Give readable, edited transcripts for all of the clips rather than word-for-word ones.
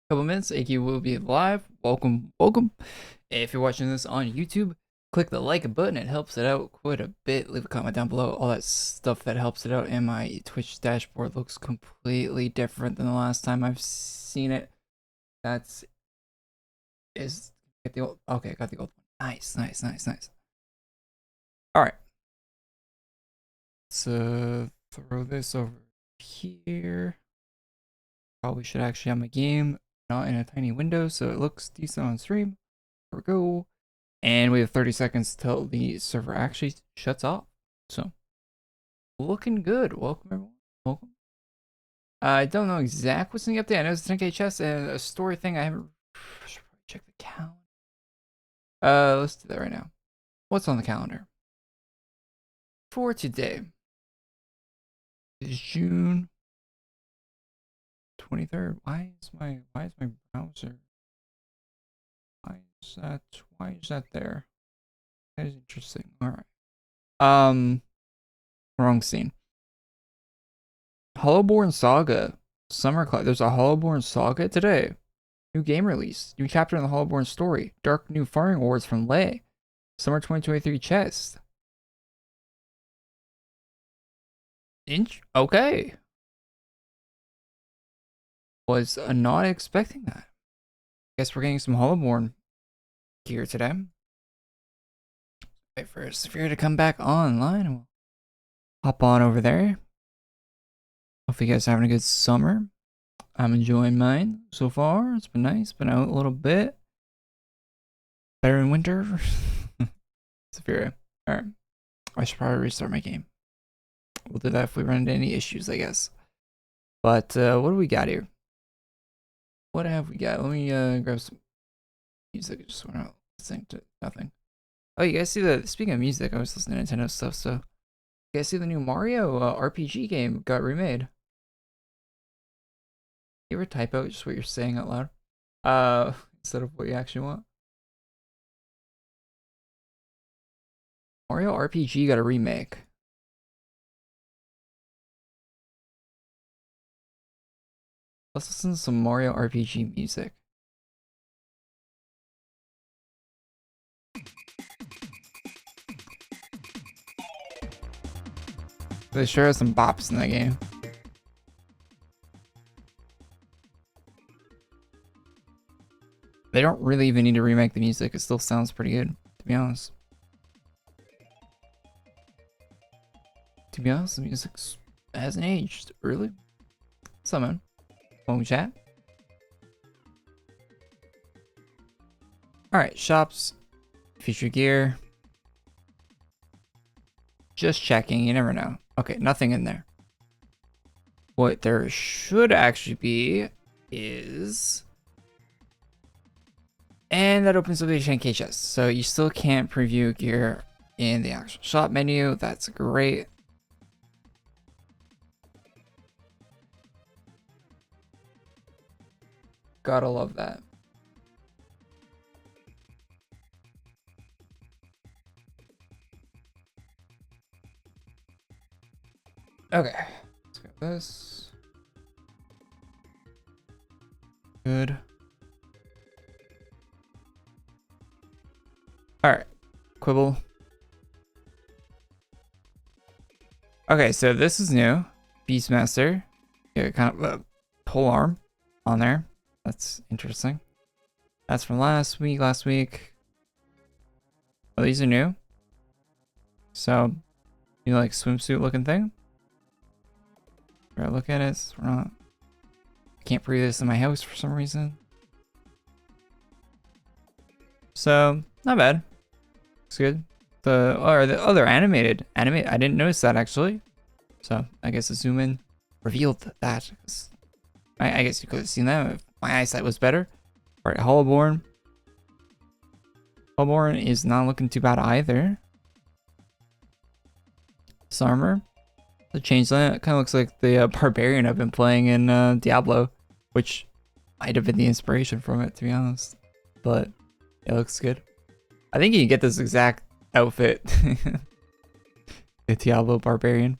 Couple minutes, AQ will be live. Welcome, welcome. If you're watching this on YouTube, click the like button. It helps it out quite a bit. Leave a comment down below. All that stuff that helps it out. And my Twitch dashboard looks completely different than the last time I've seen it. Get the old. Okay, got the old one. Nice. All right. So throw this over here. Probably should actually have my game not in a tiny window so it looks decent on stream. There we go. And we have 30 seconds till the server actually shuts off. So looking good. Welcome everyone. Welcome. I don't know exactly what's in the update. I know it's 10k chest and a story thing. I haven't should probably check the calendar. Let's do that right now. What's on the calendar? For today is June 23rd. Why is my browser? Why is that there? That is interesting. Alright. Wrong scene. HollowBorn Saga. Summer class. There's a HollowBorn Saga today. New game release. New chapter in the HollowBorn story. Dark new firing awards from Lei. Summer 2023 chest. Okay. Was not expecting that. Guess we're getting some HollowBorn gear today. Wait for Sphere to come back online and we'll hop on over there. Hope you guys are having a good summer. I'm enjoying mine so far. It's been nice. Been out a little bit. Better in winter. Sphere. Alright. I should probably restart my game. We'll do that if we run into any issues, I guess. But what do we got here? What have we got? Let me grab some music. Just went out listening to nothing. Oh, you guys see the, speaking of music, I was listening to Nintendo stuff, so you guys see the new Mario RPG game got remade. You ever type out just what you're saying out loud? Instead of what you actually want? Mario RPG got a remake. Let's listen to some Mario RPG music. They sure have some bops in that game. They don't really even need to remake the music. It still sounds pretty good, to be honest. To be honest, the music hasn't aged, really. So, man. Phone chat. Alright, shops. Feature gear. Just checking, you never know. Okay, nothing in there. What there should actually be is... And that opens up the 10k chest. So you still can't preview gear in the actual shop menu. That's great. Gotta love that. Okay, let's get this. Good. Alright, Quibble. Okay, so this is new. Beastmaster. Yeah, kind of a pole arm on there. That's interesting. That's from last week. Oh, these are new. So, you like swimsuit looking thing? Look at it. We're not. I can't breathe this in my house for some reason. So, not bad. Looks good. The other animated. I didn't notice that actually. So, I guess the zoom in revealed that. I guess you could have seen that if my eyesight was better. Alright, HollowBorn. HollowBorn is not looking too bad either. Armor. The changeling. It kind of looks like the barbarian I've been playing in Diablo, which might have been the inspiration from it, to be honest. But it looks good. I think you can get this exact outfit. The Diablo barbarian.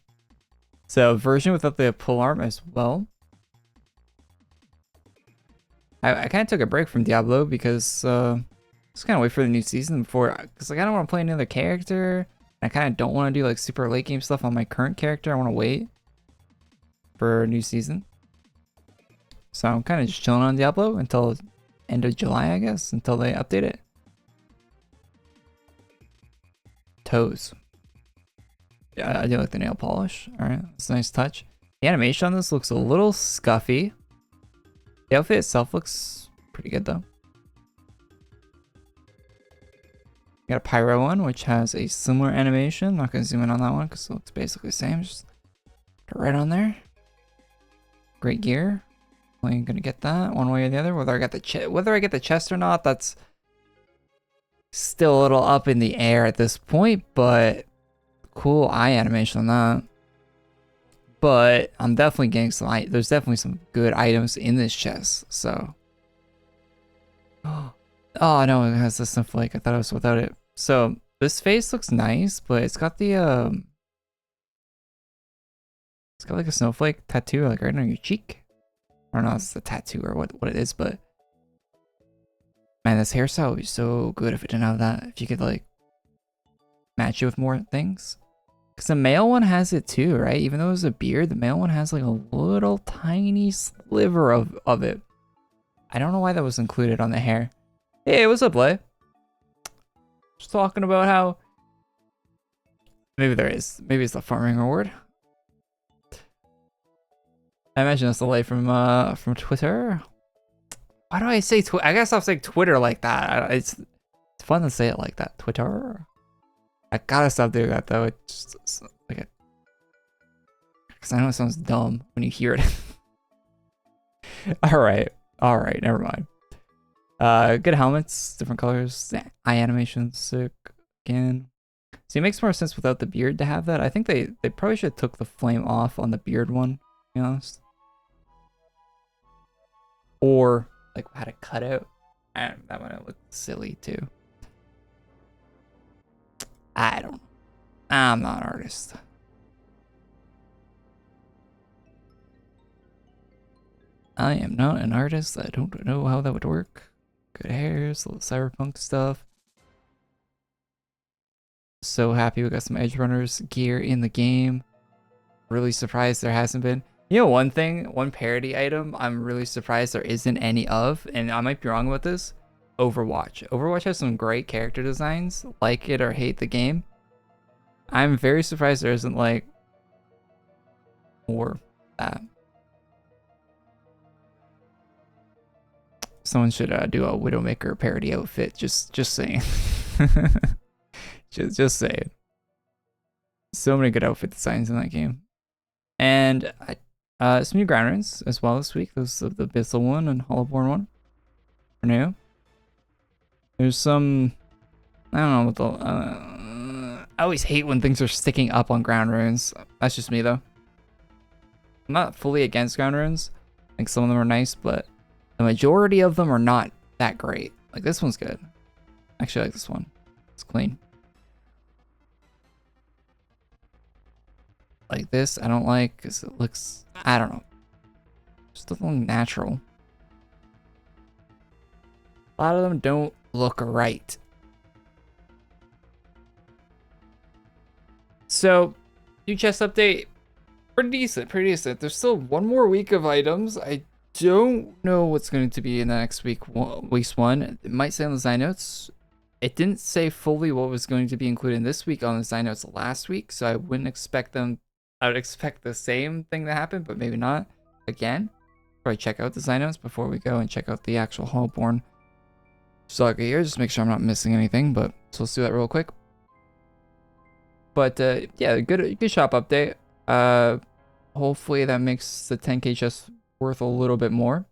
So version without the pull arm as well. I kind of took a break from Diablo because just kind of wait for the new season before, because like I don't want to play another character. I kind of don't want to do like super late game stuff on my current character. I want to wait for a new season. So I'm kind of just chilling on Diablo until end of July, I guess, until they update it. Toes. Yeah, I do like the nail polish. All right, it's a nice touch. The animation on this looks a little scuffy. The outfit itself looks pretty good though. Got a pyro one, which has a similar animation. Not gonna zoom in on that one because it looks basically the same. Just put it right on there. Great gear. Only gonna get that one way or the other. Whether I get the chest or not, that's still a little up in the air at this point. But cool eye animation on that. But I'm definitely getting some. There's definitely some good items in this chest. So. Oh no, it has the snowflake. I thought it was without it. So this face looks nice, but it's got the it's got like a snowflake tattoo like right on your cheek. I don't know if it's a tattoo or what it is, but man, this hairstyle would be so good if it didn't have that. If you could like match it with more things. Because the male one has it too, right? Even though it was a beard, the male one has like a little tiny sliver of it. I don't know why that was included on the hair. Hey, what's up, Lay? Just talking about how maybe there is. Maybe it's the farming reward. I imagine that's the Lay from Twitter. Why do I say Twitter? I guess I'll say Twitter like that. It's fun to say it like that. Twitter. I gotta stop doing that though. It's like because I know it sounds dumb when you hear it. All right, never mind. Good helmets, different colors, eye animation, sick again. See, it makes more sense without the beard to have that. I think they probably should have took the flame off on the beard one, to be honest. Or like had a cutout. And that would have looked silly too. I don't know. I'm not an artist. I am not an artist. I don't know how that would work. Good hairs, little cyberpunk stuff. So happy we got some Edge Runners gear in the game. Really surprised there hasn't been. You know, one parody item I'm really surprised there isn't any of, and I might be wrong about this. Overwatch. Overwatch has some great character designs. Like it or hate the game. I'm very surprised there isn't like more that. Someone should do a Widowmaker parody outfit. Just saying. just saying. So many good outfit designs in that game. And some new ground runes as well this week. Those of the Bissell one and HollowBorn one are new. There's some, I don't know what the, I always hate when things are sticking up on ground runes. That's just me though. I'm not fully against ground runes. I think some of them are nice, but the majority of them are not that great. Like this one's good. Actually, I like this one. It's clean. Like this, I don't like because it looks, I don't know. Just doesn't look natural. A lot of them don't look right. So, new chest update. Pretty decent. There's still one more week of items. I don't know what's going to be in the next week one. It might say on the design notes. It didn't say fully what was going to be included in this week on the design notes last week, so I wouldn't expect them. I would expect the same thing to happen, but maybe not. Again, probably check out the design notes before we go and check out the actual HollowBorn saga here. Just make sure I'm not missing anything, but so let's do that real quick. But yeah, good shop update. Hopefully that makes the 10k chest worth a little bit more,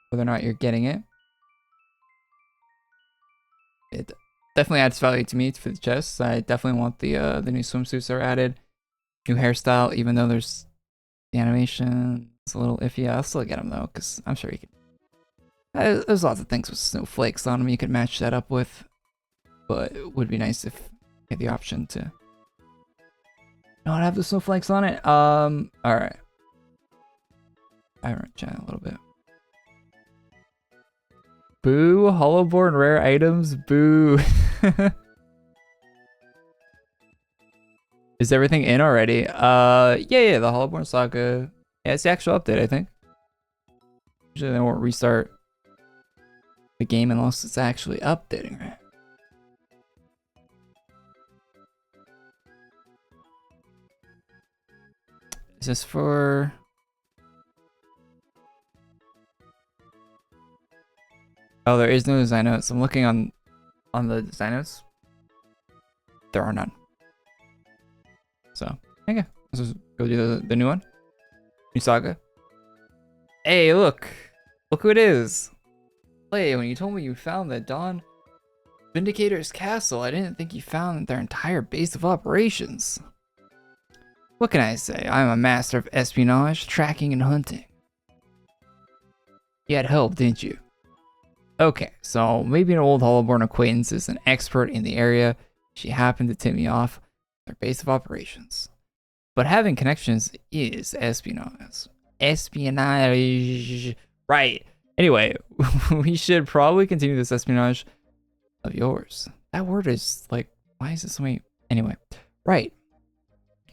whether or not you're getting it. It definitely adds value to me for the chests. I definitely want the new swimsuits that are added, new hairstyle. Even though there's the animation, it's a little iffy. I'll still get them though, because I'm sure you can. There's lots of things with snowflakes on them you could match that up with, but it would be nice if you had the option to not have the snowflakes on it. All right. I run chat a little bit. Boo, HollowBorn rare items, boo. Is everything in already? Yeah, the HollowBorn Saga. Yeah, it's the actual update, I think. Usually they won't restart the game unless it's actually updating, right? Is this for... Oh, there is no design notes. I'm looking on the design notes. There are none. So, okay. Let's just go do the new one. New Saga. Hey, look. Look who it is. Play, when you told me you found the Dawn Vindicator's castle, I didn't think you found their entire base of operations. What can I say? I'm a master of espionage, tracking, and hunting. You had help, didn't you? Okay, so maybe an old HollowBorn acquaintance is an expert in the area. She happened to tip me off their base of operations. But having connections is espionage. Espionage. Right. Anyway, we should probably continue this espionage of yours. That word is like, why is it so many? Anyway, right.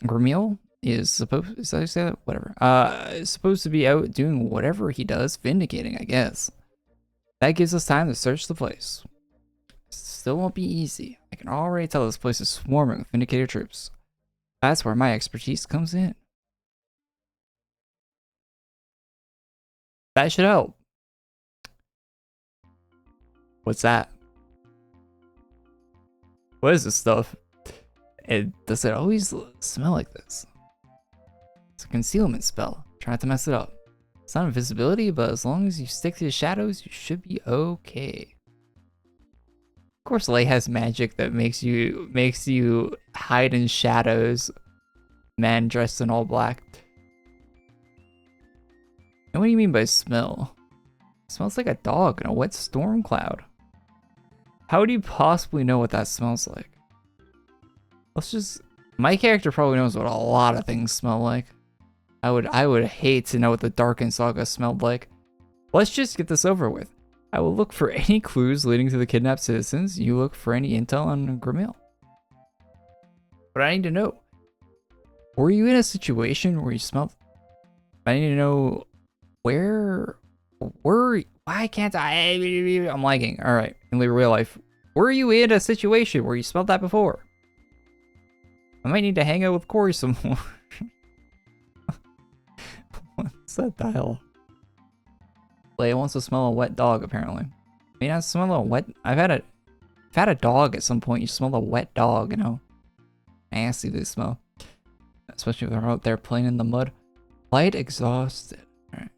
Gramil is supposed, is that how you say that? Whatever. Is supposed to be out doing whatever he does, vindicating, I guess. That gives us time to search the place. Still won't be easy. I can already tell this place is swarming with Vindicator troops. That's where my expertise comes in. That should help. What's that? What is this stuff? Does it always smell like this? It's a concealment spell. Try not to mess it up. It's not invisibility, but as long as you stick to the shadows, you should be okay. Of course, Lei has magic that makes you hide in shadows. Man dressed in all black. And what do you mean by smell? It smells like a dog in a wet storm cloud. How would you possibly know what that smells like? Let's just... My character probably knows what a lot of things smell like. I would hate to know what the Darkened Saga smelled like. Let's just get this over with. I will look for any clues leading to the kidnapped citizens. You look for any intel on Gramil. But I need to know. Were you in a situation where you smelled... I need to know where... Why can't I... I'm lagging. Alright, in real life. Were you in a situation where you smelled that before? I might need to hang out with Korey some more. What's that dial? Leia wants to smell a wet dog, apparently. I mean, I smell a wet... I've had a dog at some point. You smell a wet dog, you know. Nasty they smell. Especially if they're out there playing in the mud. Light exhausted. Alright.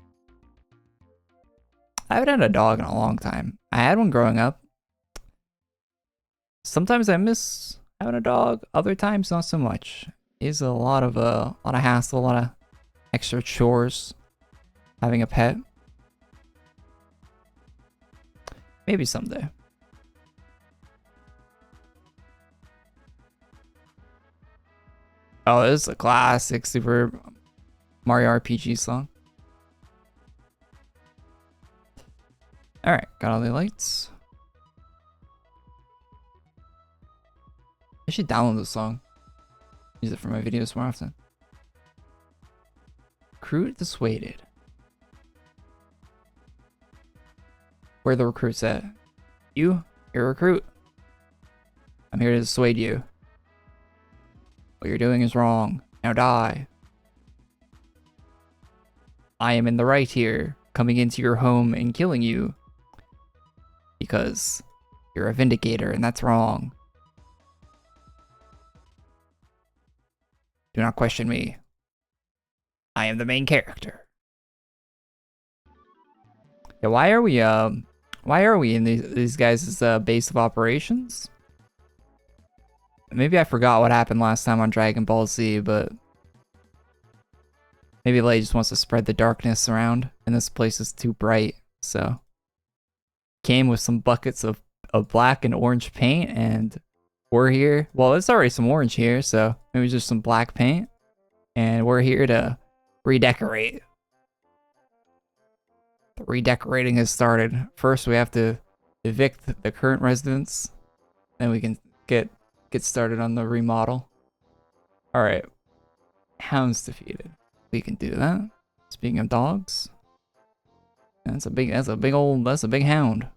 I haven't had a dog in a long time. I had one growing up. Sometimes I miss having a dog. Other times, not so much. It's a lot of hassle, a lot of extra chores. Having a pet. Maybe someday. Oh, this is a classic Super Mario RPG song. Alright, got all the lights. I should download this song. Use it for my videos more often. Recruit dissuaded. Where are the recruits at? You're a recruit. I'm here to dissuade you. What you're doing is wrong. Now die. I am in the right here, coming into your home and killing you. Because you're a vindicator and that's wrong. Do not question me. I am the main character. Yeah, why are we in these guys' base of operations? Maybe I forgot what happened last time on Dragon Ball Z, but maybe Lei just wants to spread the darkness around, and this place is too bright, so came with some buckets of black and orange paint, and we're here. Well, there's already some orange here, so maybe just some black paint, and we're here to redecorate. The redecorating has started. First, we have to evict the current residents, then we can get started on the remodel. All right, hounds defeated. We can do that. Speaking of dogs, that's a big hound.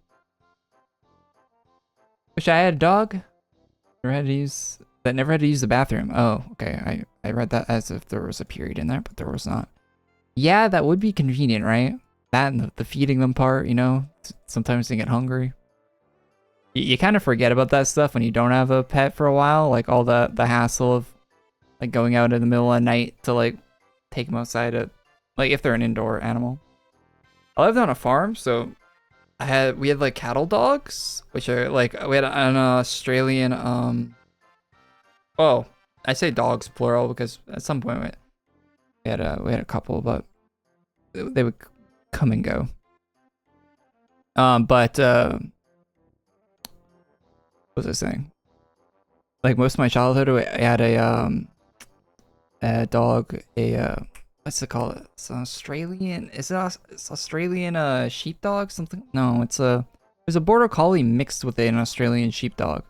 Wish I had a dog. Never had to use the bathroom. Oh, okay. I read that as if there was a period in there, but there was not. Yeah, that would be convenient, right? That and the feeding them part, you know? Sometimes they get hungry. You kind of forget about that stuff when you don't have a pet for a while. Like all the hassle of like going out in the middle of the night to like take them outside to, like if they're an indoor animal. I lived on a farm, so we had like cattle dogs, which are like, we had an Australian, oh, I say dogs plural because at some point we had a couple, but they would come and go. What was I saying? Like most of my childhood, I had a dog, what's it called? It's an Australian. It's Australian sheepdog something? No, it was a border collie mixed with an Australian sheepdog.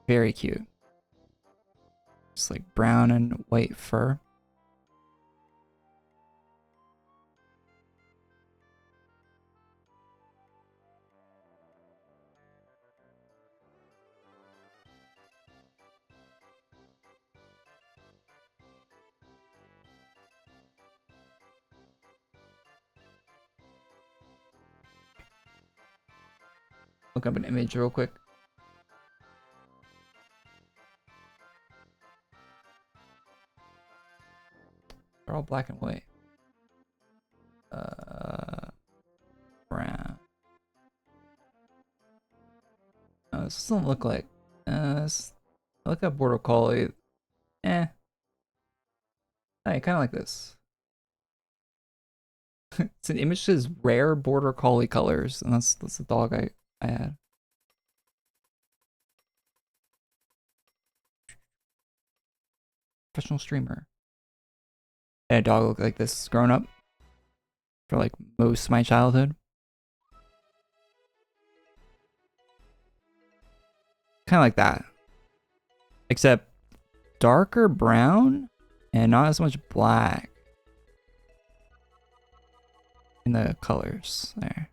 Very cute. Just like brown and white fur. Look up an image real quick. They're all black and white. Brown. Oh, this doesn't look like. Look at border collie. Eh. I kind of like this. It's an image that says rare border collie colors, and that's the dog I had. Professional streamer. I had a dog look like this growing up for like most of my childhood. Kind of like that. Except darker brown and not as much black in the colors there.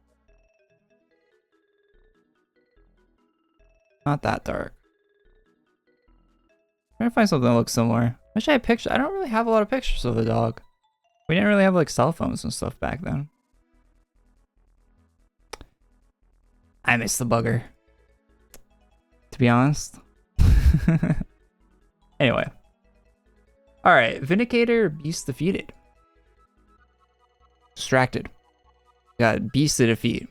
Not that dark. I'm trying to find something that looks similar. Wish I had pictures. I don't really have a lot of pictures of the dog. We didn't really have like cell phones and stuff back then. I miss the bugger, to be honest. Anyway. Alright, Vindicator, Beast defeated. Distracted. Got Beast to defeat.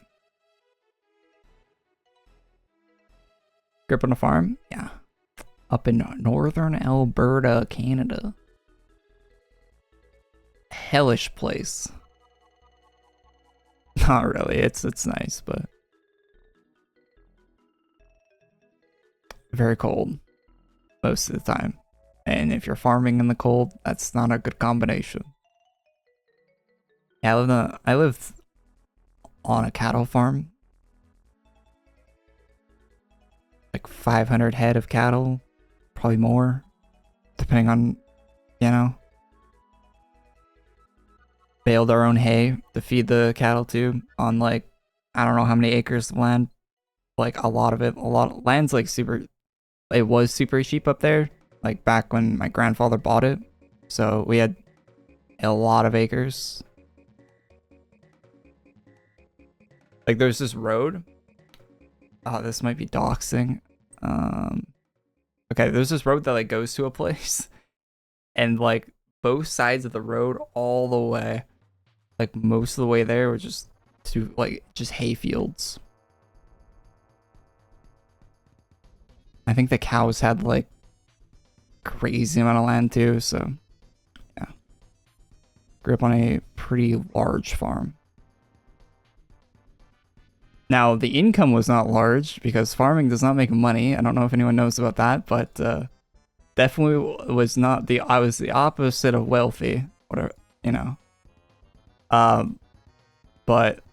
Grip on a farm? Yeah. Up in northern Alberta, Canada. Hellish place. Not really, it's nice, but very cold most of the time. And if you're farming in the cold, that's not a good combination. Yeah, I live on a cattle farm. Like 500 head of cattle, probably more, depending on, you know. Baled our own hay to feed the cattle to on like, I don't know how many acres of land. Like a lot of it, land's like it was super cheap up there. Like back when my grandfather bought it. So we had a lot of acres. Like there's this road. Oh, this might be doxing. Okay, there's this road that like goes to a place. And like both sides of the road all the way, like most of the way there were just hay fields. I think the cows had like crazy amount of land too, so yeah. Grew up on a pretty large farm. Now the income was not large because farming does not make money. I don't know if anyone knows about that, but definitely was not I was the opposite of wealthy, whatever, you know. but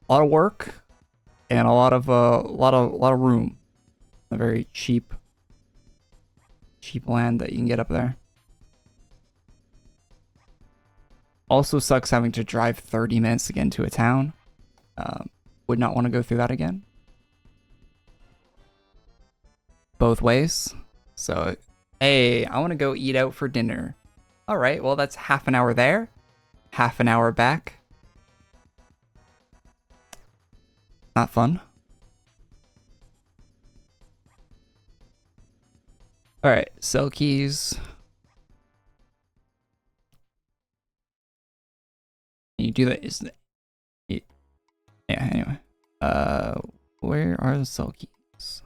a lot of work and a lot of room. A very cheap land that you can get up there. Also sucks having to drive 30 minutes to get into a town. Would not want to go through that again. Both ways. So, hey, I want to go eat out for dinner. All right, well, that's half an hour there, half an hour back. Not fun. All right, sell keys. You do that. Yeah, anyway. Where are the sell keys?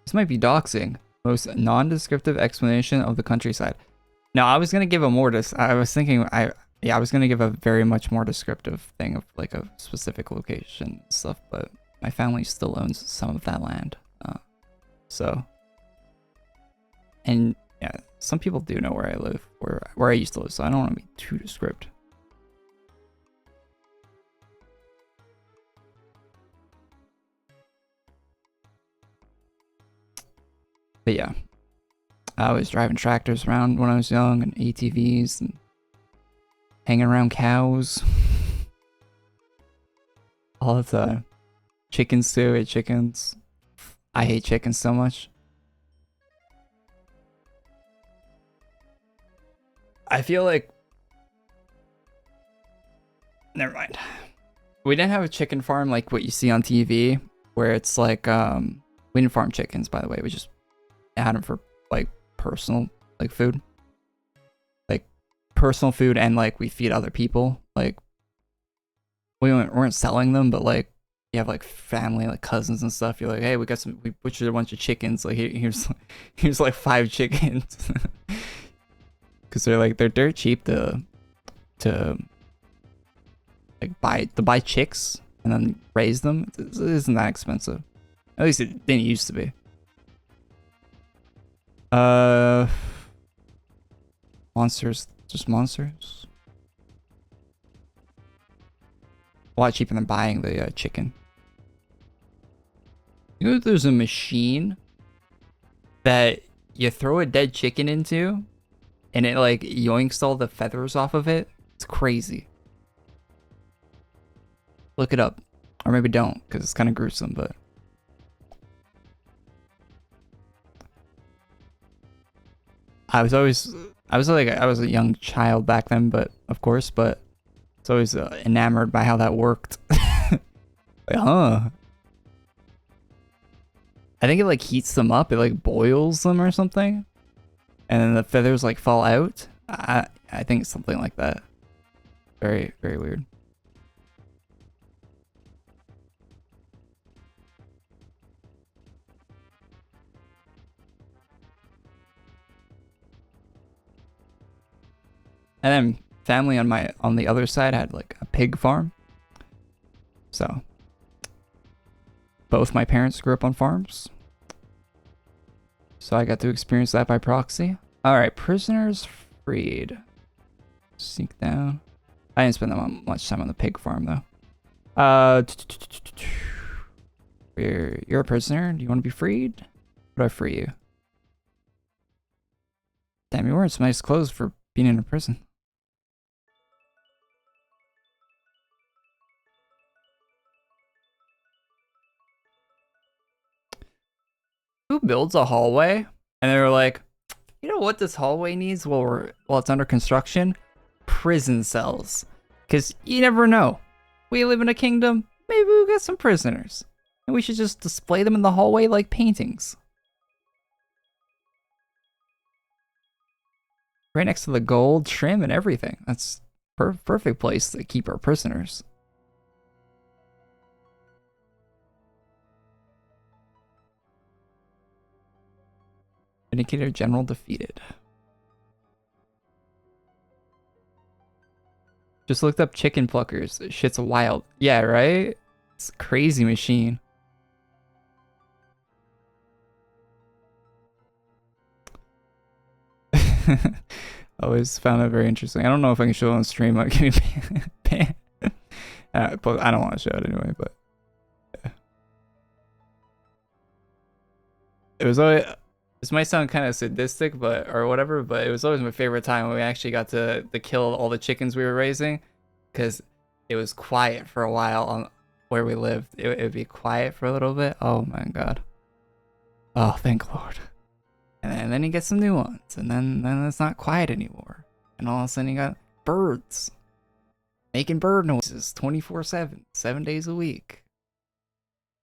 This might be doxing. Most non-descriptive explanation of the countryside. No, I was gonna give a more I was thinking I was gonna give a very much more descriptive thing of like a specific location and stuff, but my family still owns some of that land. So, and yeah, some people do know where I live, where I used to live, so I don't want to be too descriptive. But yeah, I was driving tractors around when I was young, and ATVs, and hanging around cows all the time. Chickens too. I hate chickens. I hate chickens so much. I feel like, never mind. We didn't have a chicken farm like what you see on TV, where it's like we didn't farm chickens, by the way. We just had them for like personal like food, like personal food, and like we feed other people. Like we weren't selling them, but like you have like family, like cousins and stuff. You're like, hey, we butchered a bunch of chickens. Like here's like 5 chickens, because they're dirt cheap to like buy chicks and then raise them. It isn't that expensive. At least it didn't used to be. Monsters, just monsters. A lot cheaper than buying the chicken. You know, there's a machine that you throw a dead chicken into, and it like yoinks all the feathers off of it. It's crazy. Look it up, or maybe don't, because it's kind of gruesome. But I was a young child back then, but of course, but I was always enamored by how that worked. Like, huh? I think it like heats them up. It like boils them or something, and then the feathers like fall out. I think it's something like that. Very, very weird. And then family on the other side had like a pig farm. So both my parents grew up on farms. So I got to experience that by proxy. Alright, prisoners freed. Sneak down. I didn't spend that much time on the pig farm though. You're a prisoner. Do you want to be freed? How do I free you? Damn, you're wearing some nice clothes for being in a prison. Who builds a hallway? And they were like, you know what this hallway needs while it's under construction? Prison cells. Because you never know. We live in a kingdom. Maybe we'll get some prisoners. And we should just display them in the hallway like paintings. Right next to the gold trim and everything. That's perfect place to keep our prisoners. Vindicator General defeated. Just looked up chicken pluckers. Shit's wild. Yeah, right? It's a crazy machine. Always found it very interesting. I don't know if I can show it on stream. I'm getting banned. But I don't want to show it anyway. But yeah. It was always. This might sound kind of sadistic, but or whatever. But it was always my favorite time when we actually got to kill all the chickens we were raising, because it was quiet for a while on where we lived. It would be quiet for a little bit. Oh my god. Oh, thank Lord. And then you get some new ones, and then it's not quiet anymore. And all of a sudden you got birds making bird noises 24/7, 7 days a week.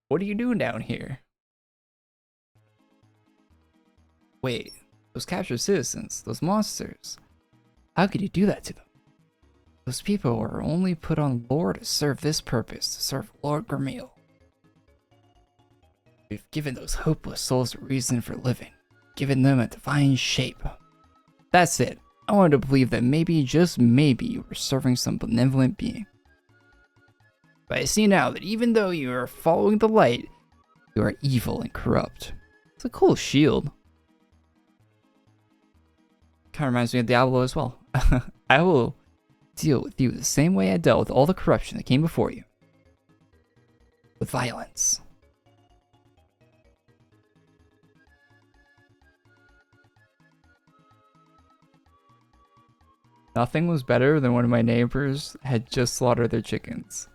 What are you doing down here? Wait, those captured citizens, those monsters. How could you do that to them? Those people were only put on lore to serve this purpose, to serve Lord Gramil. We've given those hopeless souls a reason for living, given them a divine shape. That's it. I wanted to believe that maybe, just maybe, you were serving some benevolent being. But I see now that even though you are following the light, you are evil and corrupt. It's a cool shield. Kind of reminds me of Diablo as well. I will deal with you the same way I dealt with all the corruption that came before you. With violence. Nothing was better than when my neighbors had just slaughtered their chickens.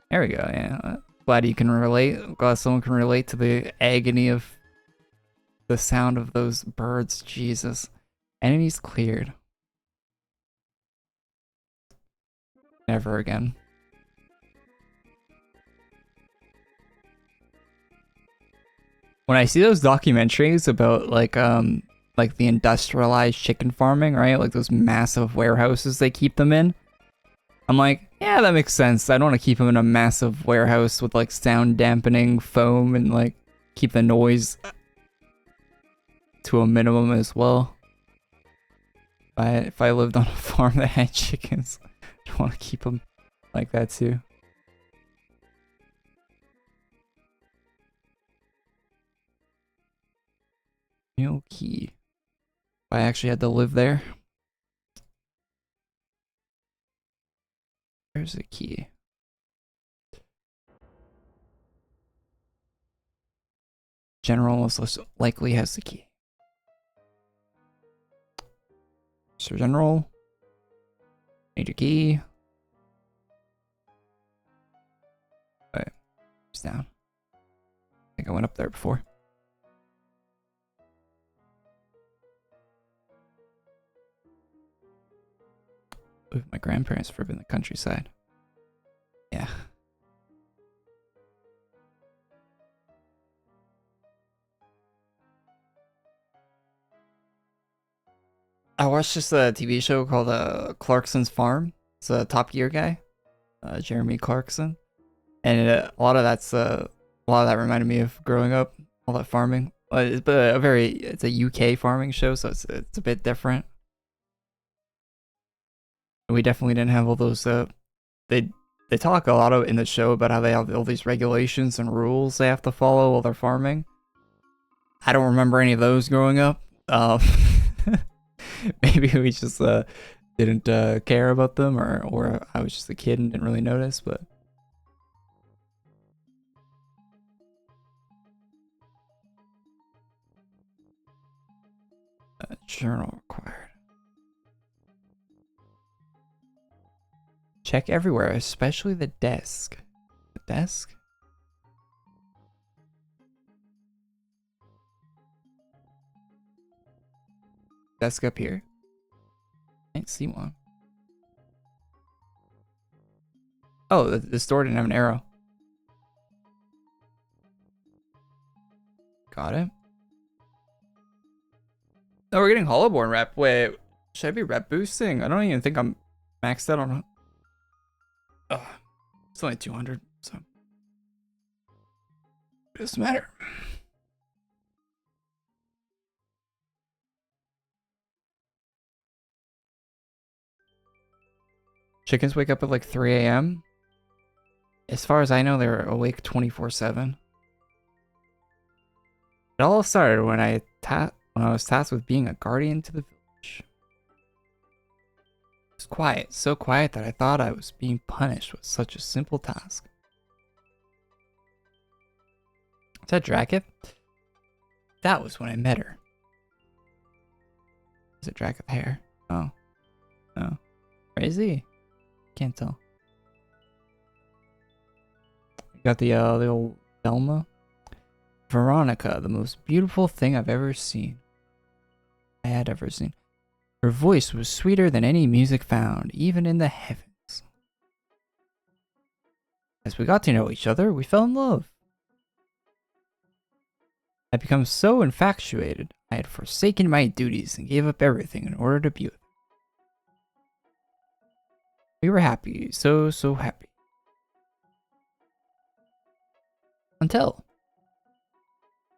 There we go, yeah. Glad you can relate. Glad someone can relate to the agony of the sound of those birds. Jesus. Enemies cleared. Never again. When I see those documentaries about like the industrialized chicken farming, right? Like those massive warehouses they keep them in. I'm like, yeah, that makes sense. I don't want to keep them in a massive warehouse with like sound dampening foam and like keep the noise to a minimum as well. If I lived on a farm that had chickens, I want to keep them like that too. New key. If I actually had to live there. There's a key. General most likely has the key. Sir General. Need your key. Alright. It's down. I think I went up there before. Ooh, my grandparents live in the countryside. Yeah. I watched this TV show called Clarkson's Farm. It's a Top Gear guy, Jeremy Clarkson, and a lot of that reminded me of growing up, all that farming. But it's a UK farming show, so it's a bit different. We definitely didn't have all those. They talk a lot in the show about how they have all these regulations and rules they have to follow while they're farming. I don't remember any of those growing up. Maybe we just didn't care about them, or I was just a kid and didn't really notice. But journal required. Check everywhere, especially the desk. The desk? Desk up here. Can't see one. Oh, the store didn't have an arrow. Got it. Oh, we're getting HollowBorn rep. Wait, should I be rep boosting? I don't even think I'm maxed out on. It's only 200, so it doesn't matter. Chickens wake up at like 3 a.m. As far as I know, they're awake 24/7. It all started when I was tasked with being a guardian to the village. quiet, so quiet that I thought I was being punished with such a simple task. Is that Dracket? That was when I met her. Is it Dracket hair? Oh. No. Crazy? Can't tell. Got the old Velma. Veronica, the most beautiful thing I've ever seen. I had ever seen. Her voice was sweeter than any music found, even in the heavens. As we got to know each other, we fell in love. I'd become so infatuated, I had forsaken my duties and gave up everything in order to be with her. We were happy, so happy. Until...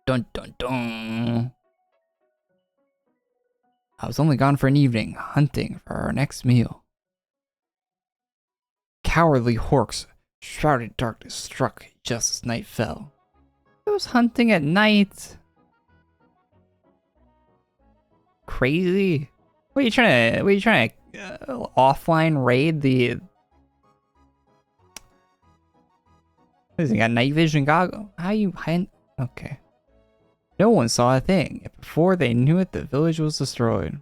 Dun dun dun. I was only gone for an evening, hunting for our next meal. Cowardly horks, shrouded darkness struck just as night fell. I was hunting at night. Crazy. What are you trying to offline raid the... What is he got, night vision goggle? How you hide? Okay. No one saw a thing. Before they knew it, the village was destroyed.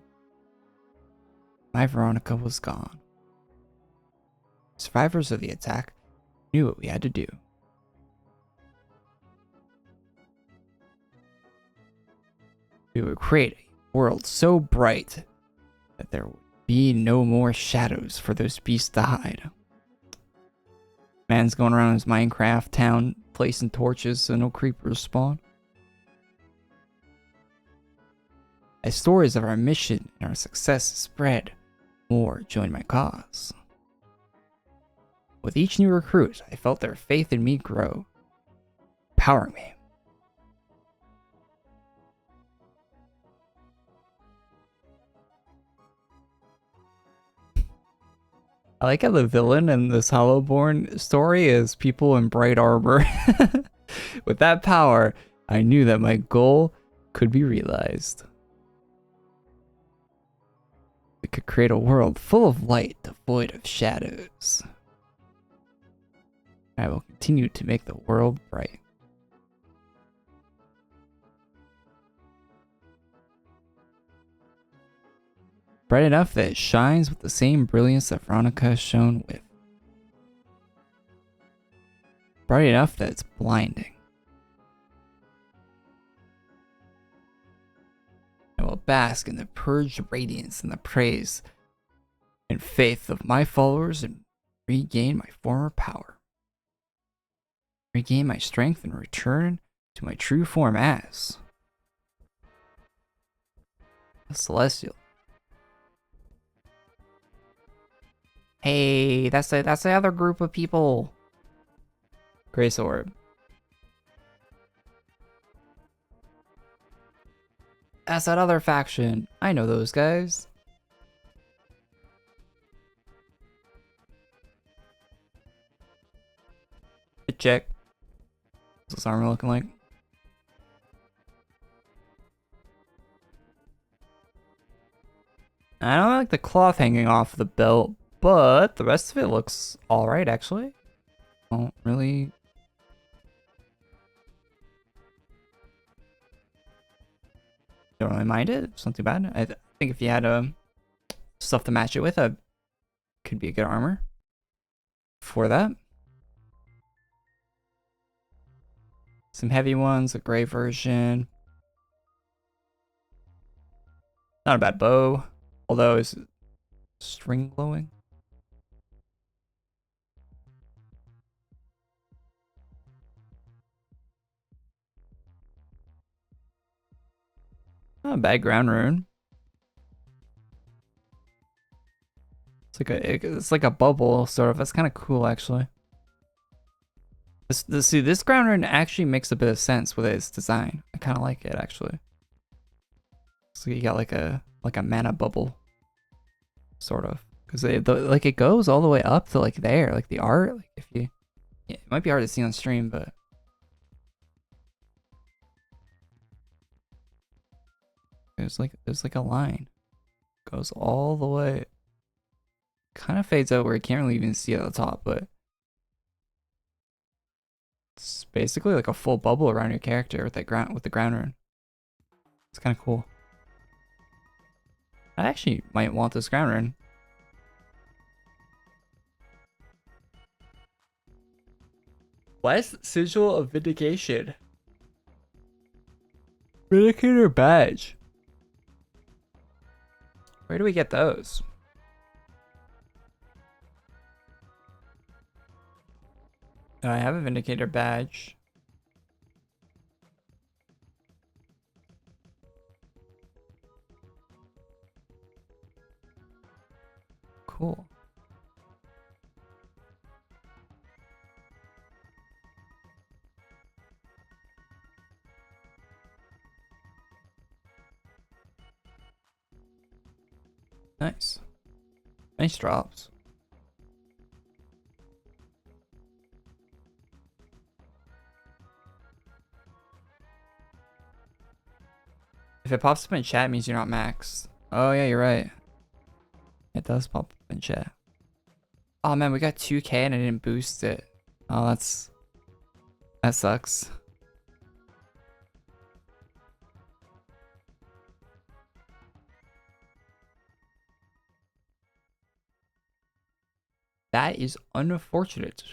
My Veronica was gone. Survivors of the attack knew what we had to do. We would create a world so bright that there would be no more shadows for those beasts to hide. Man's going around his Minecraft town placing torches so no creepers spawn. As stories of our mission and our success spread, more joined my cause. With each new recruit, I felt their faith in me grow, empowering me. I like how the villain in this HollowBorn story is people in bright armor. With that power, I knew that my goal could be realized. We could create a world full of light, devoid of shadows. I will continue to make the world bright. Bright enough that it shines with the same brilliance that Veronica shone with. Bright enough that it's blinding. I will bask in the purged radiance and the praise and faith of my followers and regain my former power. Regain my strength and return to my true form as a Celestial. Hey, that's the other group of people. Grace Orb. That's that other faction. I know those guys. Check. What's this armor looking like? I don't like the cloth hanging off the belt, but the rest of it looks alright, actually. Don't really... Don't really mind it. It's not too bad. I think if you had stuff to match it with, could be a good armor for that. Some heavy ones, a gray version. Not a bad bow, although is string glowing. Not a bad ground rune. It's like a bubble, sort of. That's kind of cool, actually. This ground rune actually makes a bit of sense with its design. I kind of like it, actually. So you got like a mana bubble, sort of, because it goes all the way up to like there, like the art. Like if you, yeah, it might be hard to see on stream, but there's like a line, goes all the way. kind of fades out where you can't really even see it at the top, but it's basically like a full bubble around your character with the ground rune. It's kind of cool. I actually might want this ground rune. West Sigil of Vindication. Vindicator badge. Where do we get those? Oh, I have a Vindicator badge. Cool. Nice. Nice drops. If it pops up in chat, it means you're not maxed. Oh yeah, you're right. It does pop up in chat. Oh man, we got 2K and I didn't boost it. Oh, that sucks. That is unfortunate.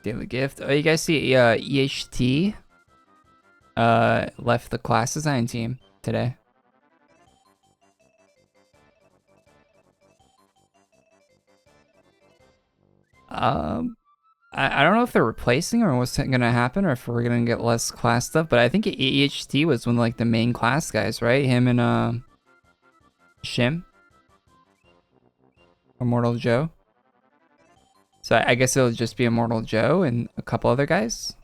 Daily gift. Oh, you guys see EHT left the class design team today. I don't know if they're replacing or what's gonna happen or if we're gonna get less class stuff, but I think EHT was one of like the main class guys, right? Him and Shim. Immortal Joe. So I guess it'll just be Immortal Joe and a couple other guys.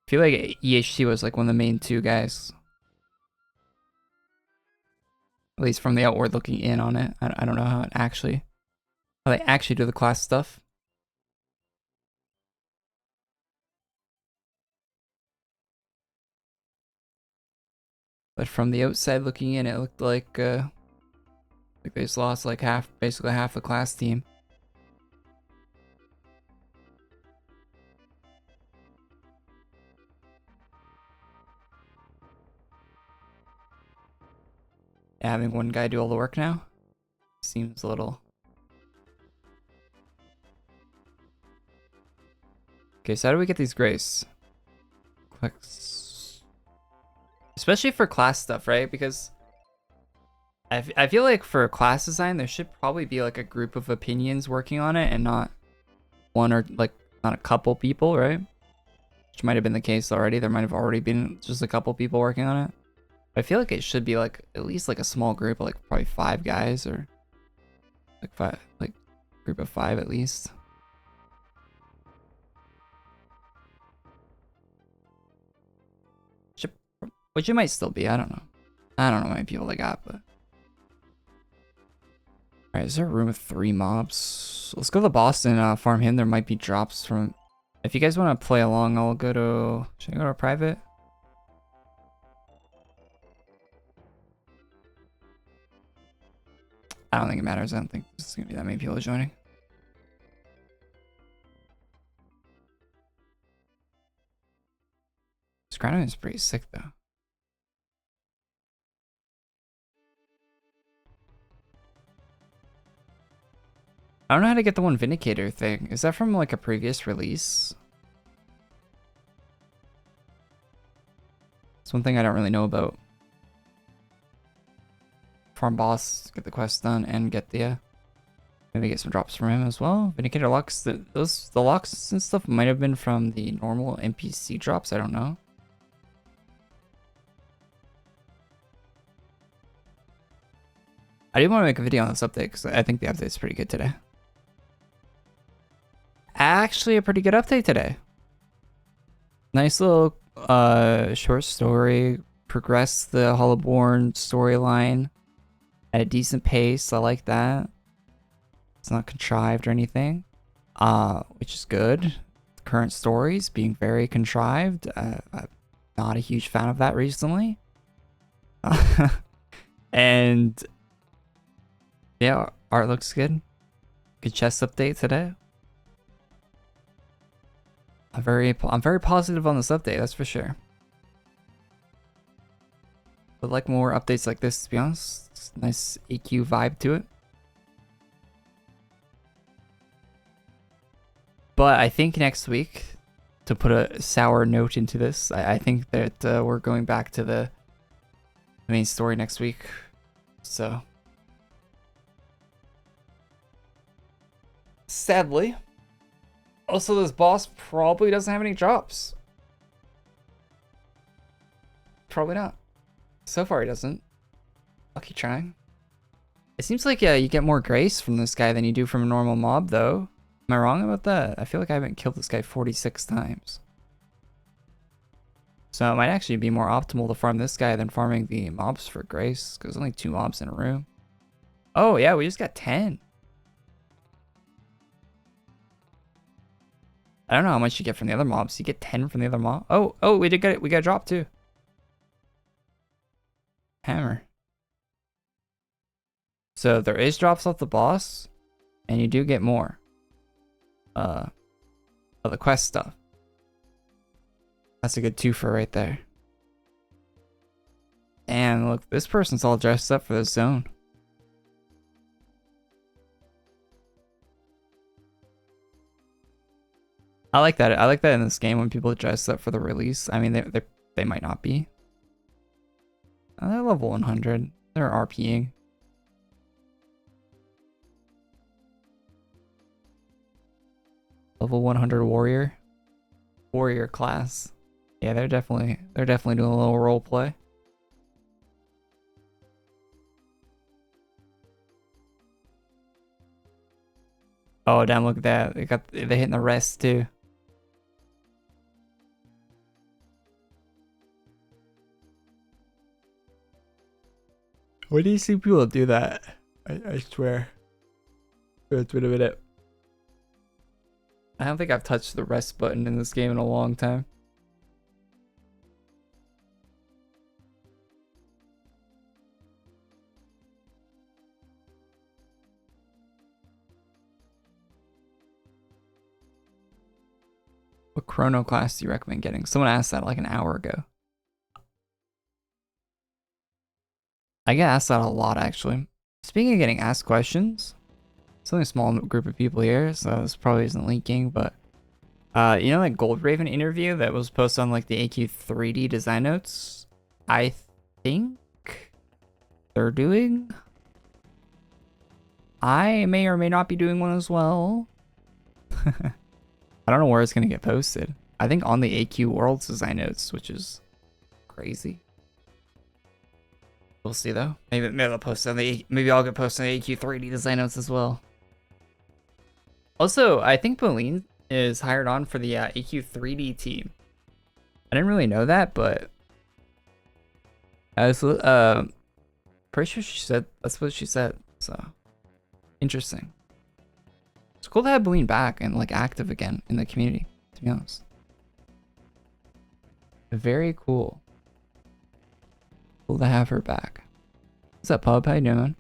I feel like EHT was like one of the main two guys. At least from the outward looking in on it. I don't know how they actually do the class stuff. But from the outside looking in, it looked like they just lost like basically half the class team. Yeah, having one guy do all the work now seems a little. Okay, so how do we get these grace? Clicks. Especially for class stuff, right? Because I feel like for class design, there should probably be like a group of opinions working on it and not one or like not a couple people, right? Which might have been the case already. There might have already been just a couple people working on it. I feel like it should be like at least like a small group, like probably 5 guys or like group of 5 at least. Which it might still be. I don't know. I don't know how many people they got, but. Alright, is there a room with 3 mobs? Let's go to the boss and farm him. There might be drops from. If you guys want to play along, I'll go to. Should I go to a private? I don't think it matters. I don't think there's gonna be that many people joining. This ground is pretty sick though. I don't know how to get the one Vindicator thing. Is that from like a previous release? It's one thing I don't really know about. Farm boss, get the quest done, and get the maybe get some drops from him as well. Vindicator locks, the locks and stuff might have been from the normal NPC drops. I don't know. I did want to make a video on this update because I think the update's pretty good today. Actually, a pretty good update today. Nice little short story. Progress the HollowBorn storyline at a decent pace. I like that. It's not contrived or anything. which is good. Current stories being very contrived. I'm not a huge fan of that recently. And yeah, art looks good. Good chest update today. I'm very positive on this update, that's for sure. But like more updates like this, to be honest. It's a nice AQ vibe to it. But I think next week, to put a sour note into this, I think that we're going back to the main story next week. So sadly. Also, this boss probably doesn't have any drops. Probably not. So far, he doesn't. I'll keep trying. It seems like you get more grace from this guy than you do from a normal mob, though. Am I wrong about that? I feel like I haven't killed this guy 46 times. So it might actually be more optimal to farm this guy than farming the mobs for grace, because only 2 mobs in a room. Oh, yeah, we just got 10. I don't know how much you get from the other mobs. You get 10 from the other mob. Oh, we did get it. We got a drop too. Hammer. So there is drops off the boss, and you do get more. Of the quest stuff. That's a good twofer right there. And look, this person's all dressed up for the zone. I like that. I like that in this game when people dress up for the release. I mean, they might not be. They're level 100. They're RPing. Level 100 warrior. Warrior class. Yeah, they're definitely doing a little role play. Oh damn, look at that. They're hitting the rest too. When do you see people do that? I swear. It's been a minute. I don't think I've touched the rest button in this game in a long time. What chrono class do you recommend getting? Someone asked that like an hour ago. I get asked that a lot, actually. Speaking of getting asked questions, it's only a small group of people here, so this probably isn't leaking, but you know that Gold Raven interview that was posted on like the AQ 3D design notes? I think they're doing. I may or may not be doing one as well. I don't know where it's gonna get posted. I think on the AQ Worlds design notes, which is crazy. We'll see though. Maybe they'll post on the. Maybe I'll get posted on the AQ 3D design notes as well. Also, I think Pauline is hired on for the AQ 3D team. I didn't really know that, but I was pretty sure she said that's what she said. So interesting. It's cool to have Pauline back and like active again in the community. To be honest, very cool. Cool to have her back. What's up, Pub? How you doing?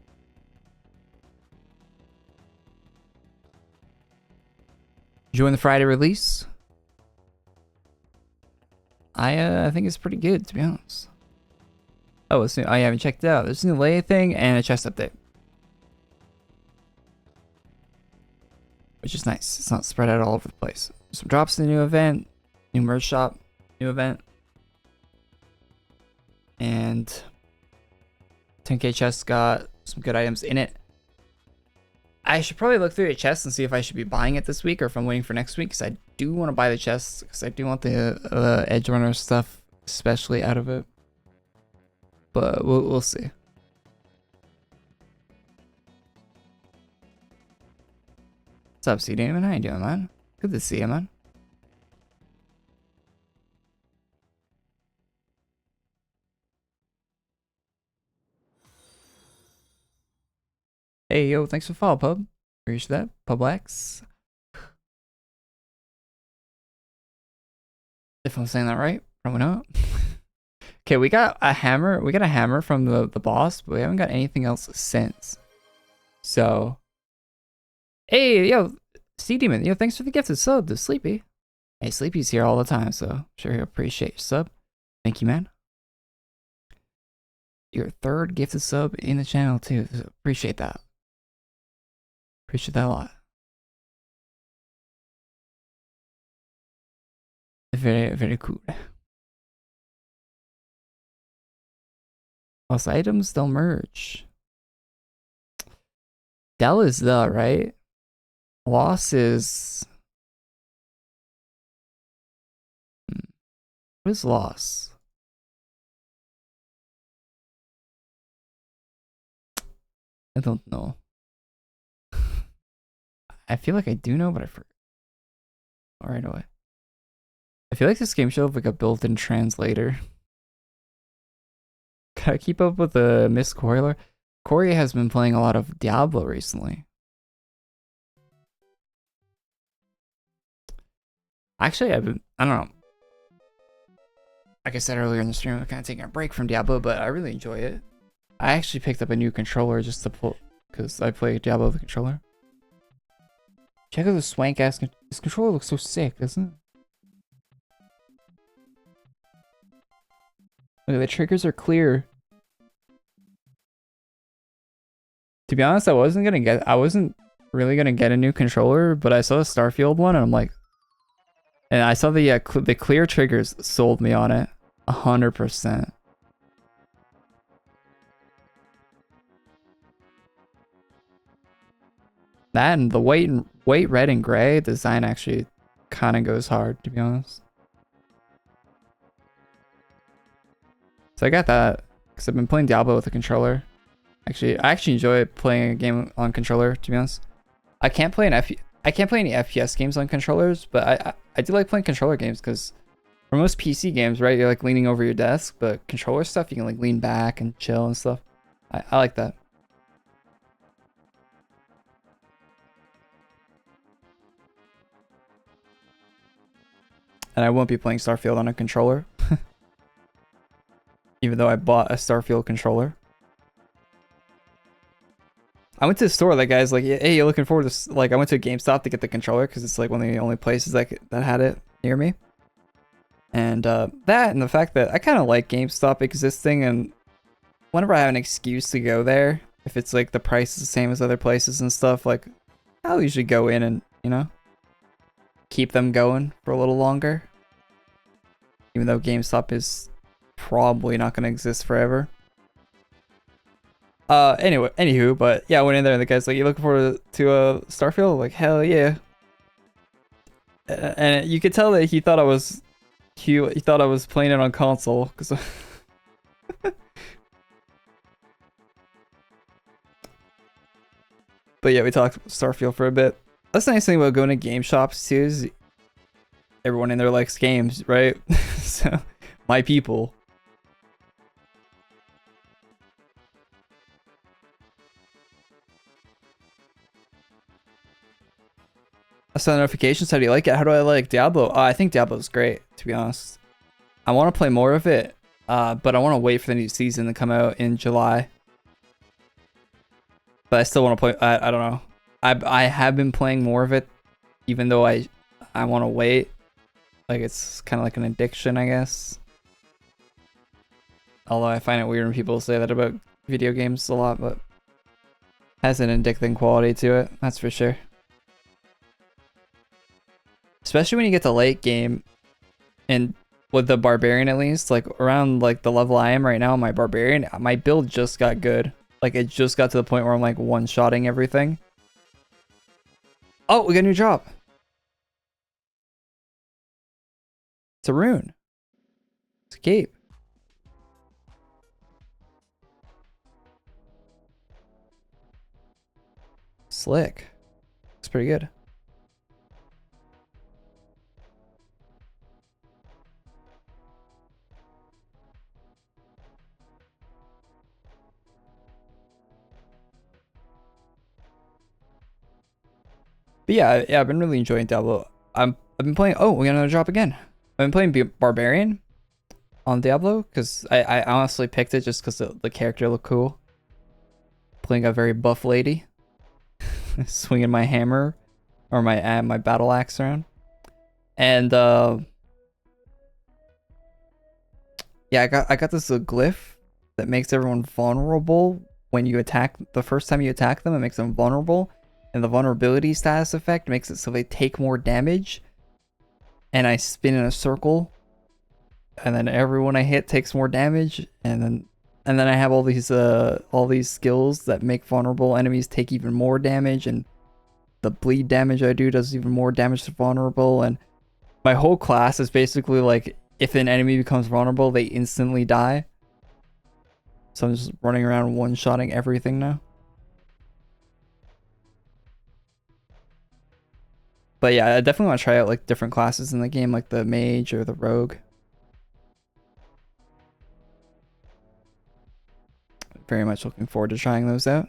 Enjoying the Friday release? I think it's pretty good, to be honest. Oh, it's new. I haven't checked it out. There's a new lay thing and a chest update, which is nice. It's not spread out all over the place. Some drops in the new event, new merch shop, new event, and 10k chest got some good items in it. I should probably look through the chest and see if I should be buying it this week or if I'm waiting for next week, because I do want to buy the chest because I do want the Edge Runner stuff especially out of it. But we'll see. What's up, C Damon? How you doing, man? Good to see you, man. Hey, yo, thanks for the follow, Pub. Appreciate that. Publix. If I'm saying that right, probably not. Okay, we got a hammer. We got a hammer from the boss, but we haven't got anything else since. So, hey, yo, Sea Demon, yo, thanks for the gifted sub to Sleepy. Hey, Sleepy's here all the time, so sure he'll appreciate your sub. Thank you, man. Your third gifted sub in the channel too. So appreciate that. Appreciate that a lot. Very, very cool. Also, items don't merge. Del is the, right? Loss is... What is loss? I don't know. I feel like I do know, but I forgot. Right away. I feel like this game should have like a built-in translator. Gotta keep up with the Miss Korey. Korey has been playing a lot of Diablo recently. Actually, I don't know. Like I said earlier in the stream, I'm kind of taking a break from Diablo, but I really enjoy it. I actually picked up a new controller just to pull, because I play Diablo with the controller. Check out the swank ass. This controller looks so sick, doesn't it? Look, the triggers are clear. To be honest, I wasn't really gonna get a new controller, but I saw the Starfield one, and I'm like, and I saw the clear triggers sold me on it, 100%. That and the white, red, and gray design actually kind of goes hard, to be honest. So I got that because I've been playing Diablo with a controller. Actually, I actually enjoy playing a game on controller, to be honest. I can't play any FPS games on controllers, but I do like playing controller games because for most PC games, right, you're like leaning over your desk, but controller stuff, you can like lean back and chill and stuff. I like that. And I won't be playing Starfield on a controller. Even though I bought a Starfield controller. I went to the store, like, guys, like, hey, you looking forward to, like, I went to a GameStop to get the controller because it's like one of the only places that had it near me. And that and the fact that I kind of like GameStop existing, and whenever I have an excuse to go there, if it's like the price is the same as other places and stuff, like, I'll usually go in and, you know, keep them going for a little longer. Even though GameStop is probably not going to exist forever. Anywho, but yeah, I went in there and the guy's like, you looking forward to Starfield? Like, hell yeah. And you could tell that he thought I was he thought I was playing it on console, because but yeah, we talked Starfield for a bit. That's the nice thing about going to game shops too, is everyone in there likes games, right? So, my people. I saw notifications. How do you like it? How do I like Diablo? I think Diablo's great, to be honest. I want to play more of it, but I want to wait for the new season to come out in July. But I still want to play. I don't know. I have been playing more of it, even though I want to wait. Like, it's kind of like an addiction, I guess. Although I find it weird when people say that about video games a lot, but has an addicting quality to it. That's for sure. Especially when you get to late game, and with the barbarian at least, like around like the level I am right now, my barbarian, my build just got good. Like, it just got to the point where I'm like one-shotting everything. Oh, we got a new drop. It's a rune. It's a cape. Slick. Looks pretty good. But yeah, I've been really enjoying Diablo. I've been playing. Oh, we got another drop again. I've been playing Barbarian on Diablo because I honestly picked it just because the character looked cool. Playing a very buff lady, swinging my hammer or my battle axe around, and yeah, I got this glyph that makes everyone vulnerable when you attack. The first time you attack them, it makes them vulnerable, and the vulnerability status effect makes it so they take more damage. And I spin in a circle, and then everyone I hit takes more damage, and then I have all these skills that make vulnerable enemies take even more damage, and the bleed damage I do does even more damage to vulnerable, and my whole class is basically like, if an enemy becomes vulnerable, they instantly die. So I'm just running around one-shotting everything now. But yeah, I definitely want to try out like different classes in the game, like the mage or the rogue. Very much looking forward to trying those out.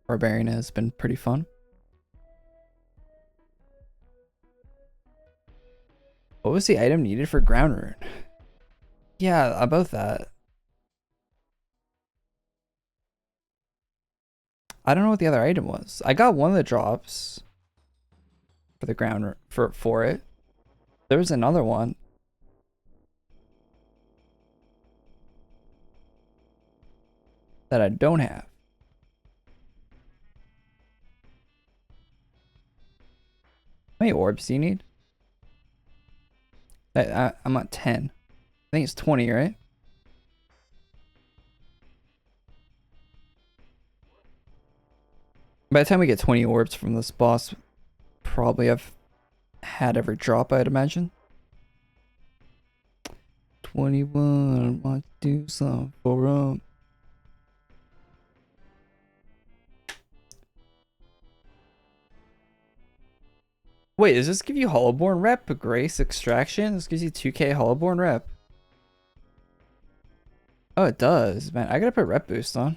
Barbarian has been pretty fun. What was the item needed for ground rune? Yeah, about that. I don't know what the other item was. I got one of the drops for the ground for it. There was another one. That I don't have. How many orbs do you need? I'm at 10. I think it's 20, right? By the time we get 20 orbs from this boss, probably I've had every drop, I'd imagine. 21, want to do something for 'em. Wait, does this give you HollowBorn rep? Grace extraction? This gives you 2k HollowBorn rep. Oh, it does. Man, I gotta put rep boost on.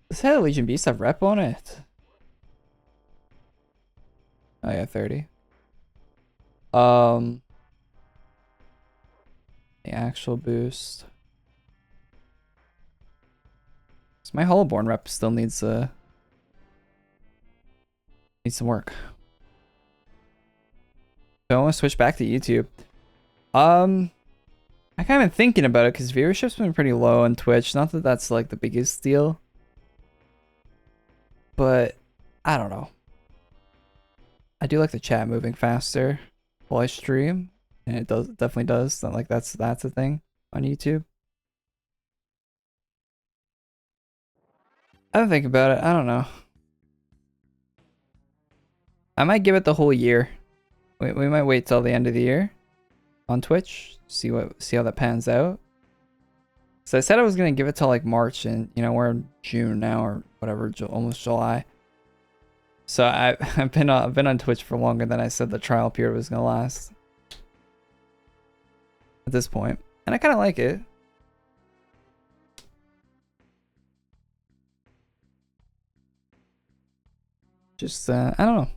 Does Head of Legion Beast have rep on it? Oh yeah, 30. The actual boost. So my HollowBorn rep still needs some work. So I want to switch back to YouTube. I kind of been thinking about it because viewership's been pretty low on Twitch. Not that that's like the biggest deal, but I don't know. I do like the chat moving faster while I stream, and it definitely does. Not like that's a thing on YouTube. I don't think about it. I don't know. I might give it the whole year. We might wait till the end of the year on Twitch. See how that pans out. So I said I was gonna give it till like March, and you know we're in June now or whatever, almost July. So I've been on Twitch for longer than I said the trial period was gonna last. At this point, and I kind of like it. Just I don't know.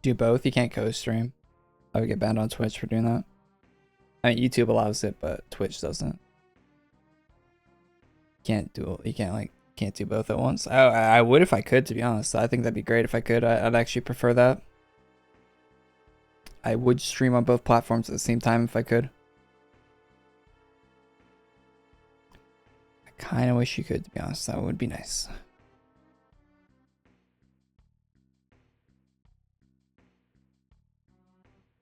Do both. You can't co-stream. I would get banned on Twitch for doing that. I mean, YouTube allows it, but Twitch doesn't. You can't do both at once. I would if I could, to be honest. I think that'd be great if I could. I'd actually prefer that. I would stream on both platforms at the same time if I could. I kind of wish you could, to be honest. That would be nice.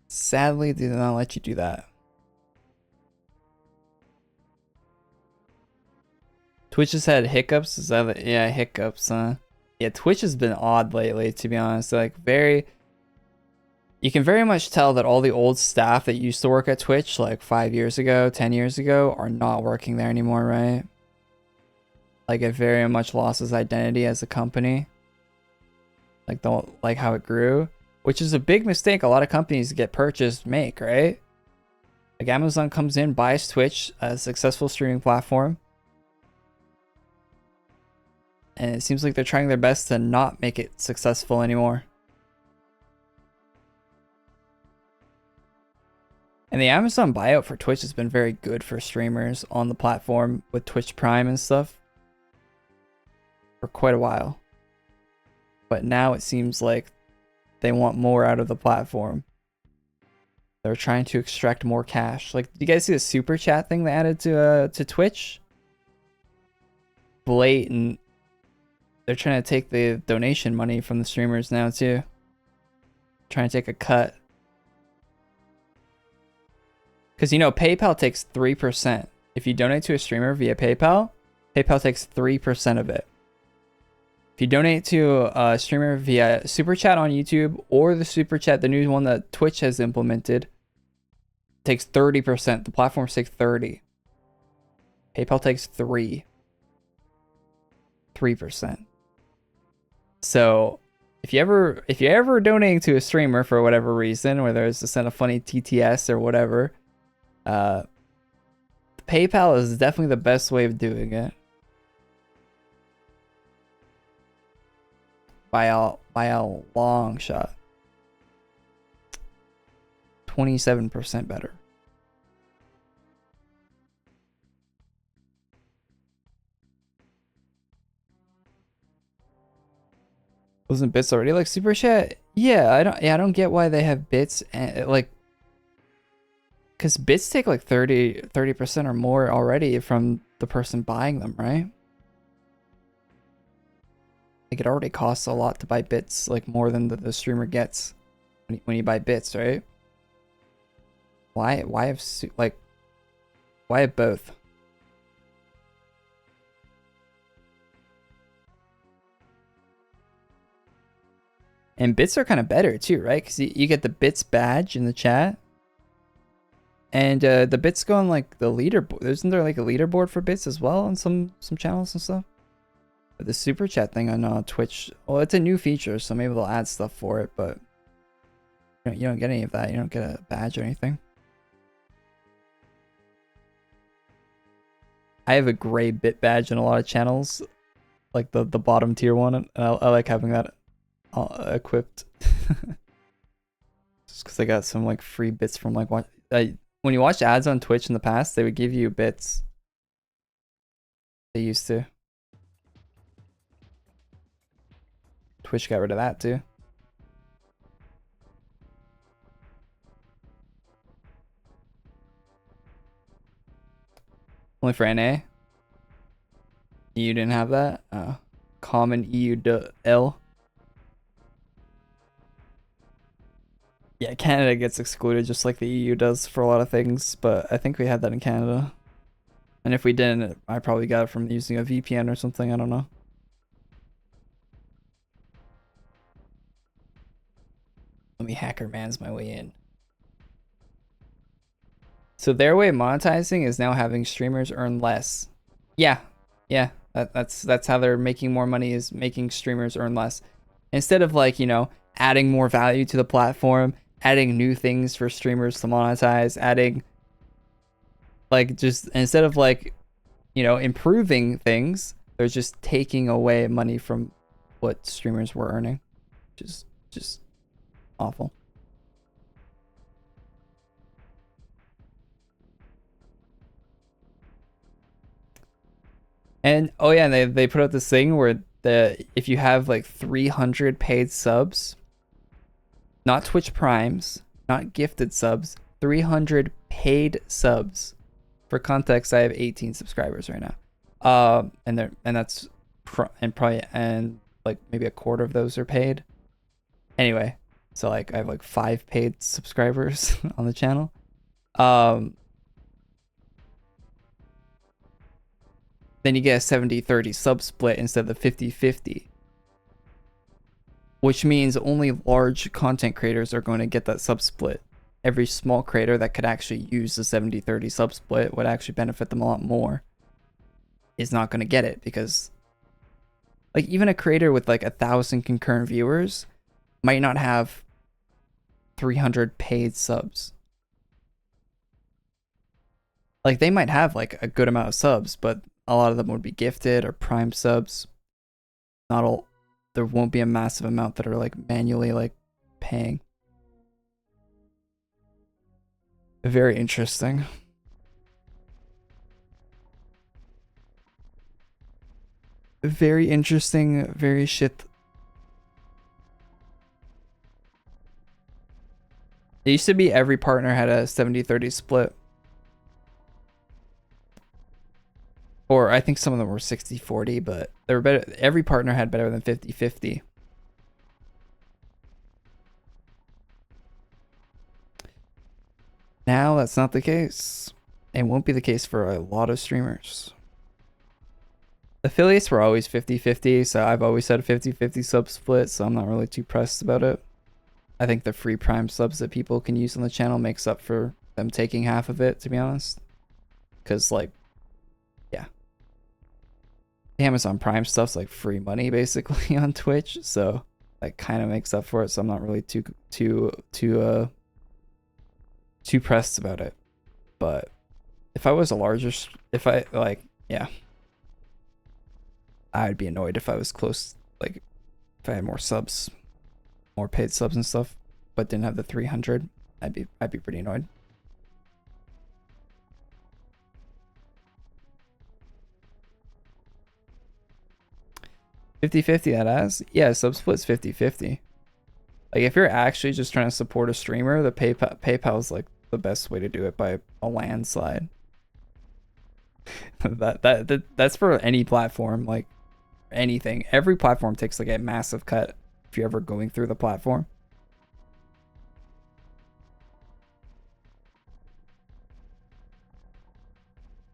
Sadly, they did not let you do that. Twitch has had hiccups. Is that it? Yeah, hiccups, huh? Yeah, Twitch has been odd lately, to be honest. Like, you can very much tell that all the old staff that used to work at Twitch like 5 years ago, 10 years ago, are not working there anymore, right? Like it very much lost its identity as a company. Like how it grew, which is a big mistake a lot of companies get purchased make, right? Like Amazon comes in, buys Twitch, a successful streaming platform, and it seems like they're trying their best to not make it successful anymore. And the Amazon buyout for Twitch has been very good for streamers on the platform with Twitch Prime and stuff for quite a while. But now it seems like they want more out of the platform. They're trying to extract more cash. Like, do you guys see the super chat thing they added to Twitch? Blatant. They're trying to take the donation money from the streamers now too. Trying to take a cut. Because, you know, PayPal takes 3%. If you donate to a streamer via PayPal, PayPal takes 3% of it. If you donate to a streamer via Super Chat on YouTube or the Super Chat, the new one that Twitch has implemented, takes 30%. The platforms take 30%. PayPal takes 3%. So if you're ever donating to a streamer for whatever reason, whether it's to send a funny TTS or whatever, PayPal is definitely the best way of doing it. By a long shot. 27% better. Wasn't bits already like super chat? Yeah, I don't get why they have bits and like, because bits take like 30% or more already from the person buying them, right? Like it already costs a lot to buy bits, like more than the streamer gets when you buy bits, right? Why have both? And bits are kind of better too, right? Because you get the bits badge in the chat, and the bits go on like the leaderboard. Isn't there like a leaderboard for bits as well on some channels and stuff? But the super chat thing on Twitch, well, it's a new feature, so maybe they'll add stuff for it, but you don't get any of that. You don't get a badge or anything. I have a gray bit badge in a lot of channels, like the bottom tier one, and I like having that equipped. Just because I got some like free bits from like when you watch ads on Twitch in the past, they would give you bits. They used to. Twitch got rid of that too. Only for NA? EU didn't have that? Common EU-L. Yeah, Canada gets excluded just like the EU does for a lot of things, but I think we had that in Canada. And if we didn't, I probably got it from using a VPN or something, I don't know. Let me hacker man's my way in. So their way of monetizing is now having streamers earn less. Yeah, that's how they're making more money, is making streamers earn less. Instead of like, you know, adding more value to the platform, adding new things for streamers to monetize, adding like, just instead of like, you know, improving things, they're just taking away money from what streamers were earning. Just awful. And oh yeah, and they put out this thing where if you have like 300 paid subs, not Twitch Primes, not gifted subs, 300 paid subs. For context, I have 18 subscribers right now. And like maybe a quarter of those are paid. Anyway, so like I have like 5 paid subscribers on the channel. Then you get a 70-30 sub split instead of the 50-50. Which means only large content creators are going to get that sub split. Every small creator that could actually use the 70-30 sub split would actually benefit them a lot more is not going to get it, because like even a creator with like 1,000 concurrent viewers might not have 300 paid subs. Like they might have like a good amount of subs, but a lot of them would be gifted or prime subs. Not all, there won't be a massive amount that are like manually like paying. Very interesting. Very interesting, very shit. It used to be every partner had a 70-30 split. Or I think some of them were 60-40, but they were better. Every partner had better than 50-50. Now that's not the case. It won't be the case for a lot of streamers. Affiliates were always 50-50, so I've always had a 50-50 sub split, so I'm not really too pressed about it. I think the free prime subs that people can use on the channel makes up for them taking half of it, to be honest. Because, like, yeah. The Amazon Prime stuff's like free money, basically, on Twitch, so that kind of makes up for it, so I'm not really too pressed about it. But if I was a larger, yeah, I'd be annoyed if I was close, like if I had more subs, more paid subs and stuff, but didn't have the 300. I'd be pretty annoyed. $50-50 that has? Yeah, sub split's 50-50. Like if you're actually just trying to support a streamer, the PayPal's like the best way to do it by a landslide. That's for any platform, like anything. Every platform takes like a massive cut if you're ever going through the platform.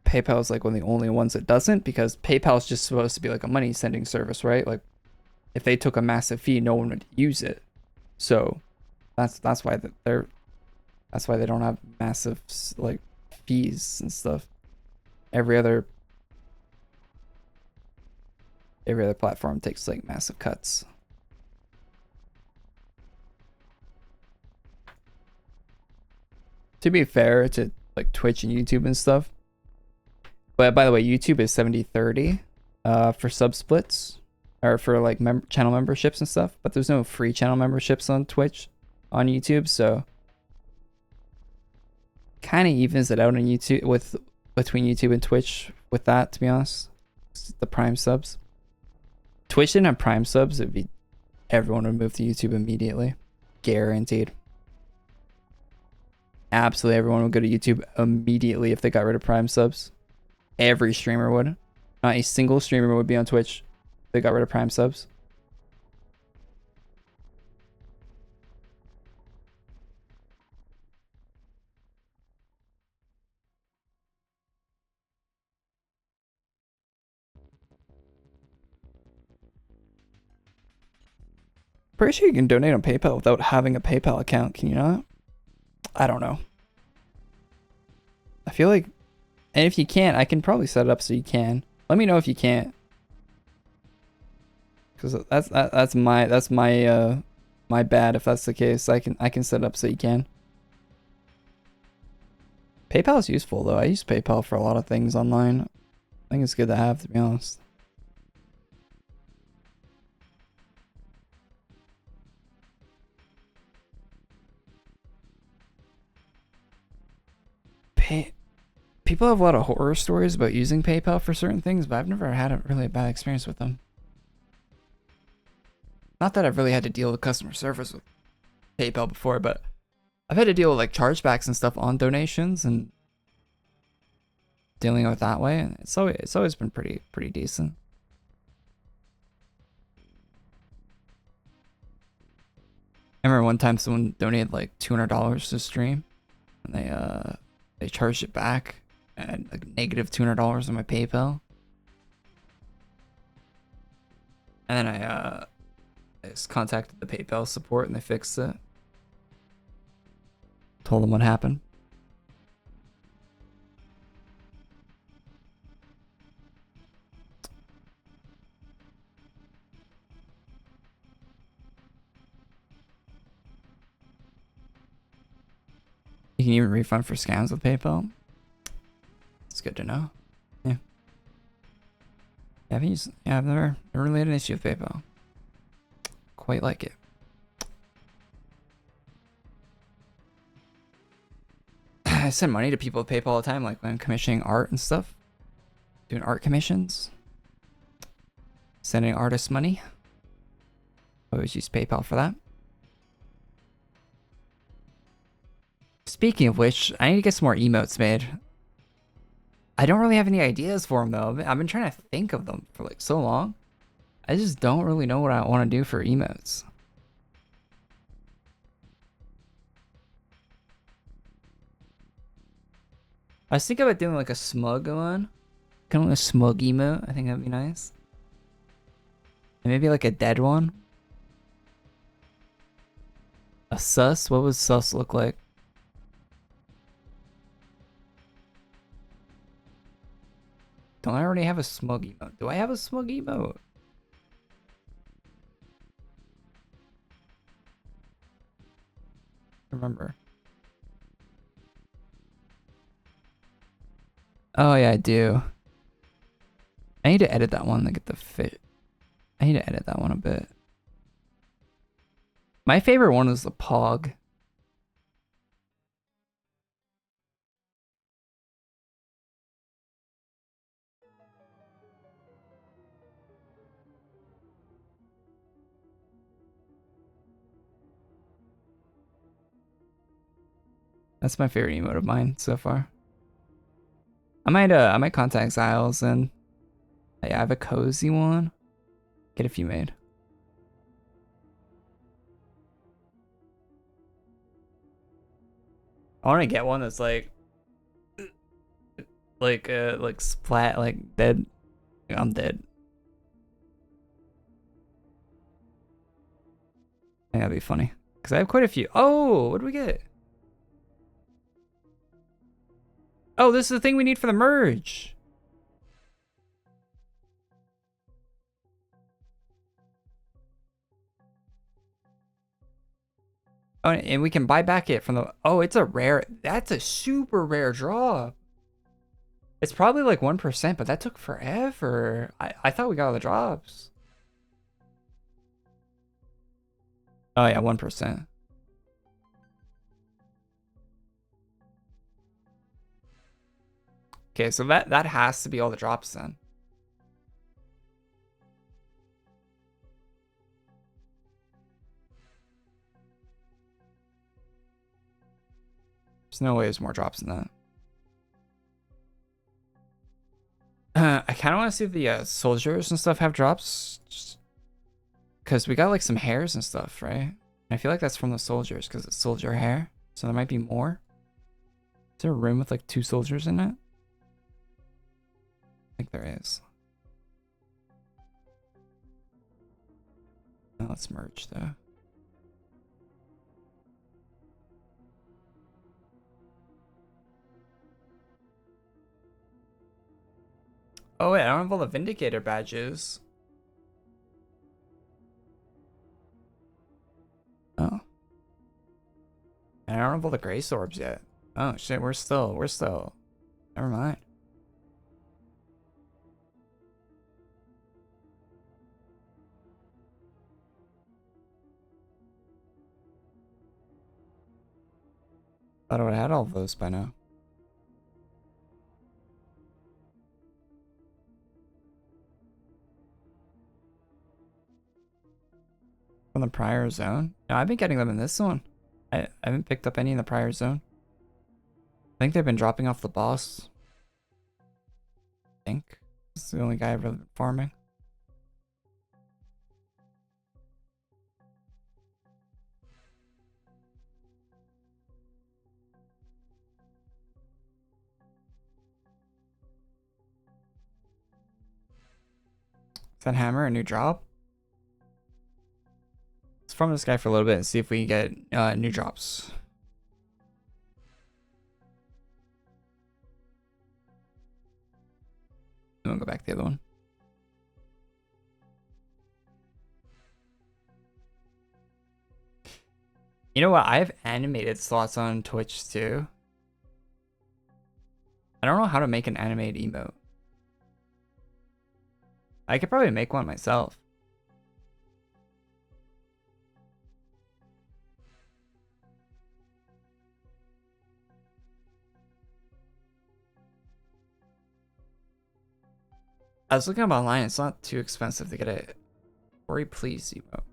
PayPal is like one of the only ones that doesn't, because PayPal is just supposed to be like a money sending service, right? Like if they took a massive fee, no one would use it. So that's why they don't have massive like fees and stuff. Every other platform takes like massive cuts. To be fair to like Twitch and YouTube and stuff. But by the way, YouTube is 70-30 for sub splits, or for like channel memberships and stuff. But there's no free channel memberships on Twitch, on YouTube, so kind of evens it out on YouTube between YouTube and Twitch with that, to be honest. The Prime subs. Twitch didn't have Prime subs, it'd be everyone would move to YouTube immediately. Guaranteed. Absolutely everyone would go to YouTube immediately if they got rid of Prime subs. Every streamer would. Not a single streamer would be on Twitch if they got rid of Prime subs. Pretty sure you can donate on PayPal without having a PayPal account, can you not? I don't know. I feel like, and if you can't, I can probably set it up so you can. Let me know if you can't, because that's my my bad if that's the case. I can set it up so you can. PayPal is useful though. I use PayPal for a lot of things online. I think it's good to have, to be honest. People have a lot of horror stories about using PayPal for certain things, but I've never had a really bad experience with them. Not that I've really had to deal with customer service with PayPal before, but I've had to deal with like chargebacks and stuff on donations and dealing with it that way, and it's always been pretty decent. I remember one time someone donated like $200 to stream, and they charged it back at like negative $200 on my PayPal, and then I just contacted the PayPal support and they fixed it. Told them what happened. . can even refund for scams with PayPal. It's good to know. Yeah. I've never really had an issue with PayPal. Quite like it. I send money to people with PayPal all the time, like when I'm commissioning art and stuff. Doing art commissions. Sending artists money. I always use PayPal for that. Speaking of which, I need to get some more emotes made. I don't really have any ideas for them though. I've been trying to think of them for like so long. I just don't really know what I want to do for emotes. I was thinking about doing like a smug one. Kind of like a smug emote. I think that'd be nice. And maybe like a dead one. A sus? What would sus look like? Don't I already have a smug emote? Do I have a smug emote? Remember. Oh yeah, I do. I need to edit that one to get the fit. I need to edit that one a bit. My favorite one is the Pog. That's my favorite emote of mine so far. I might contact Xiles and I have a cozy one. Get a few made. I want to get one that's like splat, like dead. I'm dead. I think that'd be funny. Because I have quite a few. Oh, what do we get? Oh, this is the thing we need for the merge. Oh, and we can buy back it from the... Oh, it's a rare... That's a super rare draw. It's probably like 1%, but that took forever. I thought we got all the drops. Oh, yeah, 1%. Okay, so that has to be all the drops then. There's no way there's more drops than that. I kind of want to see if the soldiers and stuff have drops. Because we got like some hairs and stuff, right? And I feel like that's from the soldiers because it's soldier hair. So there might be more. Is there a room with like 2 soldiers in it? I think there is. Now let's merge though. Oh wait, I don't have all the Vindicator badges. Oh. And I don't have all the Grace Orbs yet. Oh shit, we're still. Never mind. Thought I would have had all of those by now. From the prior zone? No, I've been getting them in this one. I haven't picked up any in the prior zone. I think they've been dropping off the boss. I think. This is the only guy I've really been farming. Is that hammer a new drop? Let's farm this guy for a little bit and see if we can get new drops. I'm gonna go back to the other one. You know what? I have animated slots on Twitch too. I don't know how to make an animated emote. I could probably make one myself. I was looking up online. It's not too expensive to get a Korey please emote.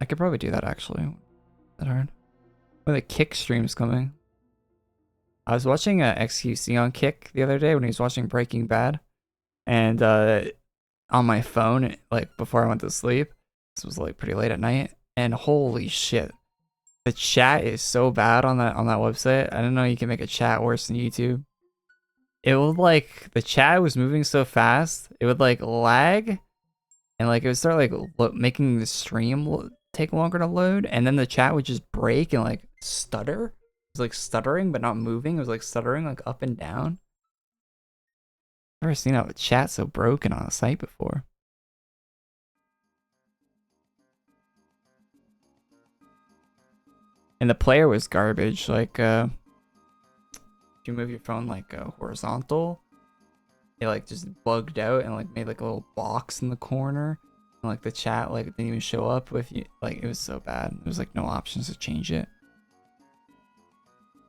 I could probably do that actually. That hard. When the Kick stream's coming. I was watching XQC on Kick the other day when he was watching Breaking Bad, and on my phone, like before I went to sleep, this was like pretty late at night, and holy shit, the chat is so bad on that website. I didn't know you can make a chat worse than YouTube. It would like the chat was moving so fast, it would like lag, and like it would start like making the stream take longer to load, and then the chat would just break and like stutter. It was like stuttering but not moving. It was like stuttering like up and down. Never seen a chat so broken on a site before. And the player was garbage. Like if you move your phone like horizontal, it like just bugged out and like made like a little box in the corner, and like the chat like didn't even show up with you. Like it was so bad. There was like no options to change it.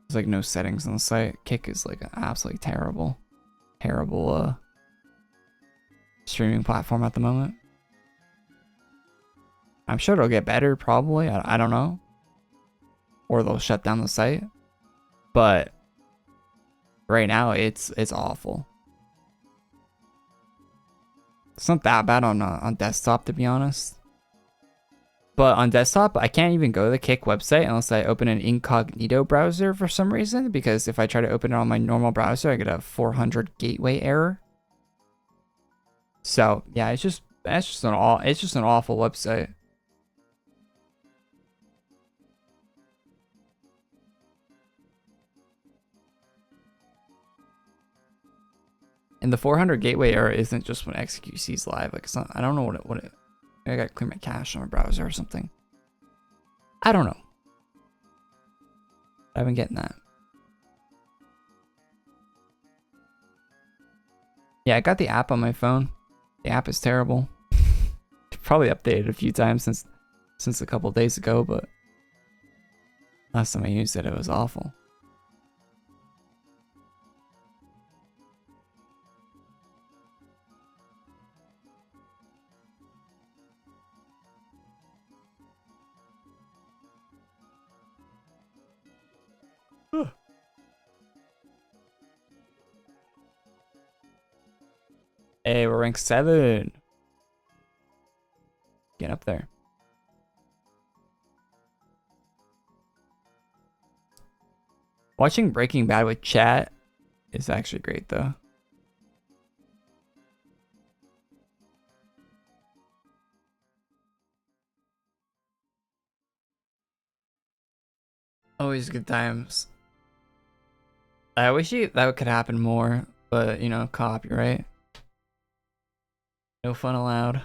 There's like no settings on the site. Kick is like an absolutely terrible streaming platform at the moment. I'm sure it'll get better probably. I don't know. Or they'll shut down the site. But right now it's awful. It's not that bad on desktop, to be honest. But on desktop, I can't even go to the Kick website unless I open an incognito browser for some reason, because if I try to open it on my normal browser, I get a 400 gateway error. So yeah, it's just an awful website. And the 400 gateway error isn't just when XQC's live. Like it's not. I don't know what it. I gotta clear my cache on my browser or something. I don't know. I've been getting that. Yeah, I got the app on my phone. The app is terrible. Probably updated a few times since a couple days ago, but last time I used it, it was awful. Hey, we're ranked 7. Get up there. Watching Breaking Bad with chat is actually great, though. Always good times. I wish that could happen more, but you know, copyright. No fun allowed.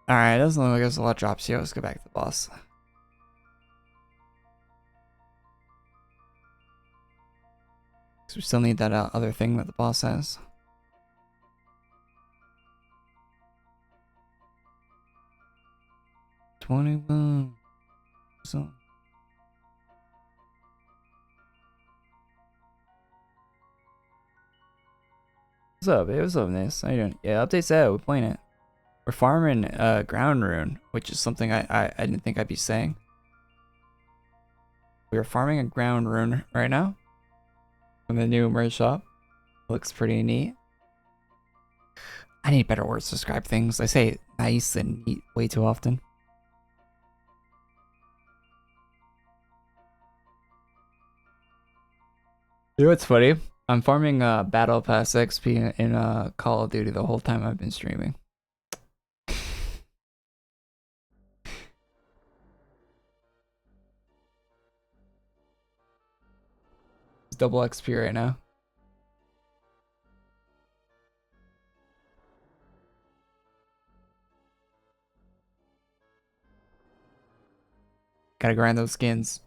Alright, doesn't look like there's a lot of drops here. Let's go back to the boss. We still need that other thing that the boss has. $21. So. What's up, babe? What's up, Nis? How you doing? Yeah, update's out. We're playing it. We're farming ground rune, which is something I didn't think I'd be saying. We are farming a ground rune right now from the new merge shop. Looks pretty neat. I need better words to describe things. I say nice and neat way too often. You know what's funny? I'm farming Battle Pass XP in Call of Duty the whole time I've been streaming. It's double XP right now. Gotta grind those skins.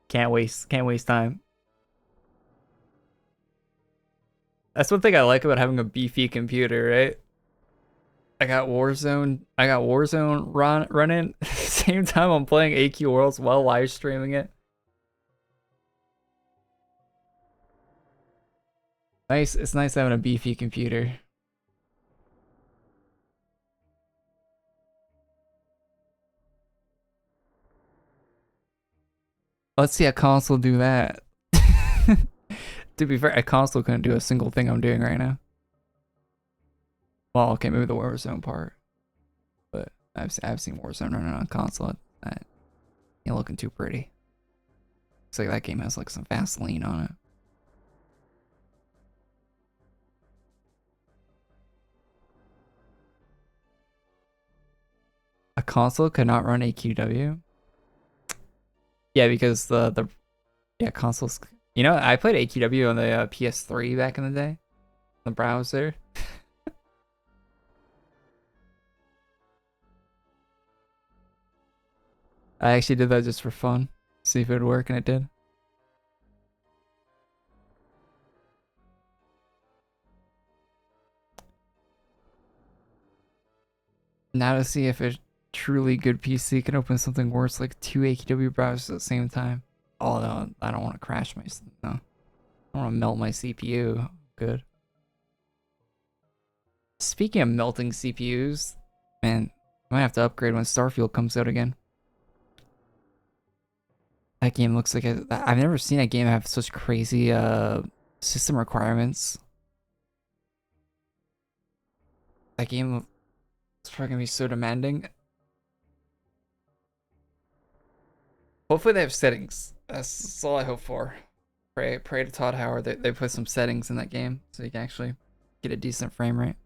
Can't waste time. That's one thing I like about having a beefy computer, right? I got Warzone running at the same time I'm playing AQ Worlds while live streaming it. Nice, it's nice having a beefy computer. Let's see a console do that. To be fair, a console couldn't do a single thing I'm doing right now. Well, okay, maybe the Warzone part. But I've seen Warzone running on console. That ain't looking too pretty. Looks like that game has like some Vaseline on it. A console could not run AQW? Yeah, because the consoles. You know, I played AQW on the PS3 back in the day, the browser. I actually did that just for fun, see if it would work, and it did. Now to see if a truly good PC can open something worse like 2 AQW browsers at the same time. Oh no, I don't want to crash my, no. I don't want to melt my CPU. Good. Speaking of melting CPUs, man, I might have to upgrade when Starfield comes out again. That game looks like I've never seen a game have such crazy system requirements. That game is probably gonna be so demanding. Hopefully they have settings. That's all I hope for. Pray to Todd Howard that they put some settings in that game so you can actually get a decent frame rate.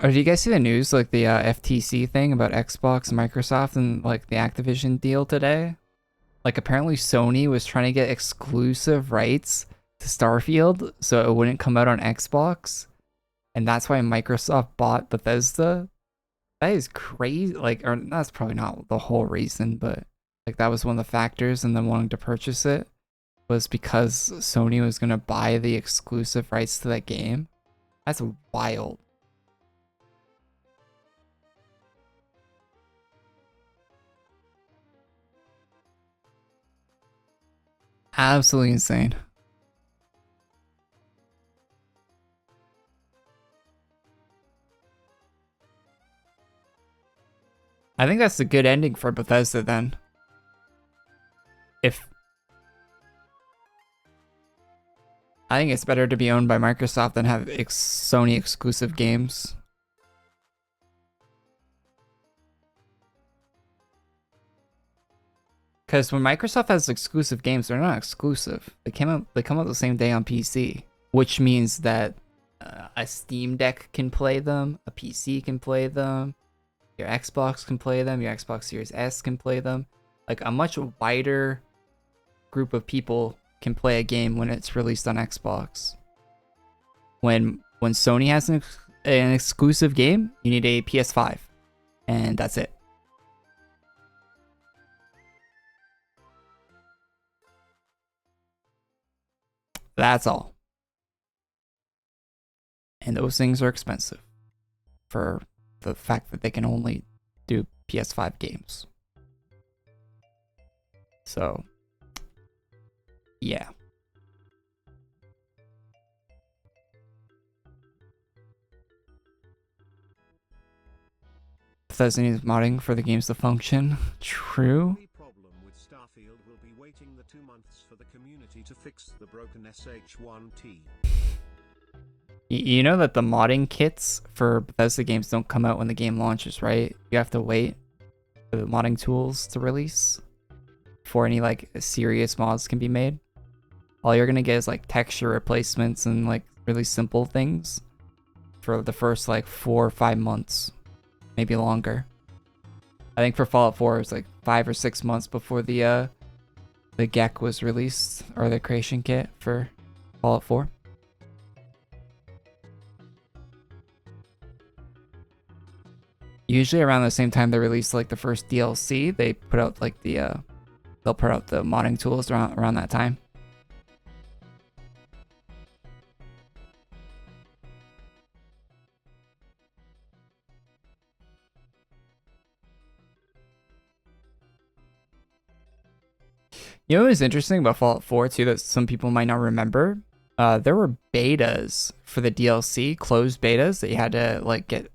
Oh, did you guys see the news, like the FTC thing about Xbox, Microsoft, and like the Activision deal today? Like apparently Sony was trying to get exclusive rights to Starfield so it wouldn't come out on Xbox, and that's why Microsoft bought Bethesda. That is crazy. Like, or that's probably not the whole reason, but like that was one of the factors in them wanting to purchase it, was because Sony was gonna buy the exclusive rights to that game. That's wild. Absolutely insane. I think that's a good ending for Bethesda then. I think it's better to be owned by Microsoft than have Sony exclusive games. Because when Microsoft has exclusive games, they're not exclusive. They come out the same day on PC, which means that a Steam Deck can play them, a PC can play them, your Xbox can play them, your Xbox Series S can play them. Like a much wider group of people can play a game when it's released on Xbox. When Sony has an exclusive game, you need a PS5, and that's it. That's all. And those things are expensive for the fact that they can only do PS5 games. So, yeah. Bethesda needs modding for the games to function. True. Will be waiting the 2 months for the community to fix the broken SH1T. You know that the modding kits for Bethesda games don't come out when the game launches, right? You have to wait for the modding tools to release before any like serious mods can be made. All you're gonna get is like texture replacements and like really simple things for the first like 4 or 5 months, maybe longer. I think for Fallout 4 it was like 5 or 6 months before the GEC was released, or the creation kit for Fallout 4. Usually around the same time they release like the first DLC, they put out like they'll put out the modding tools around that time. You know what's interesting about Fallout 4 too that some people might not remember? There were betas for the DLC, closed betas that you had to like get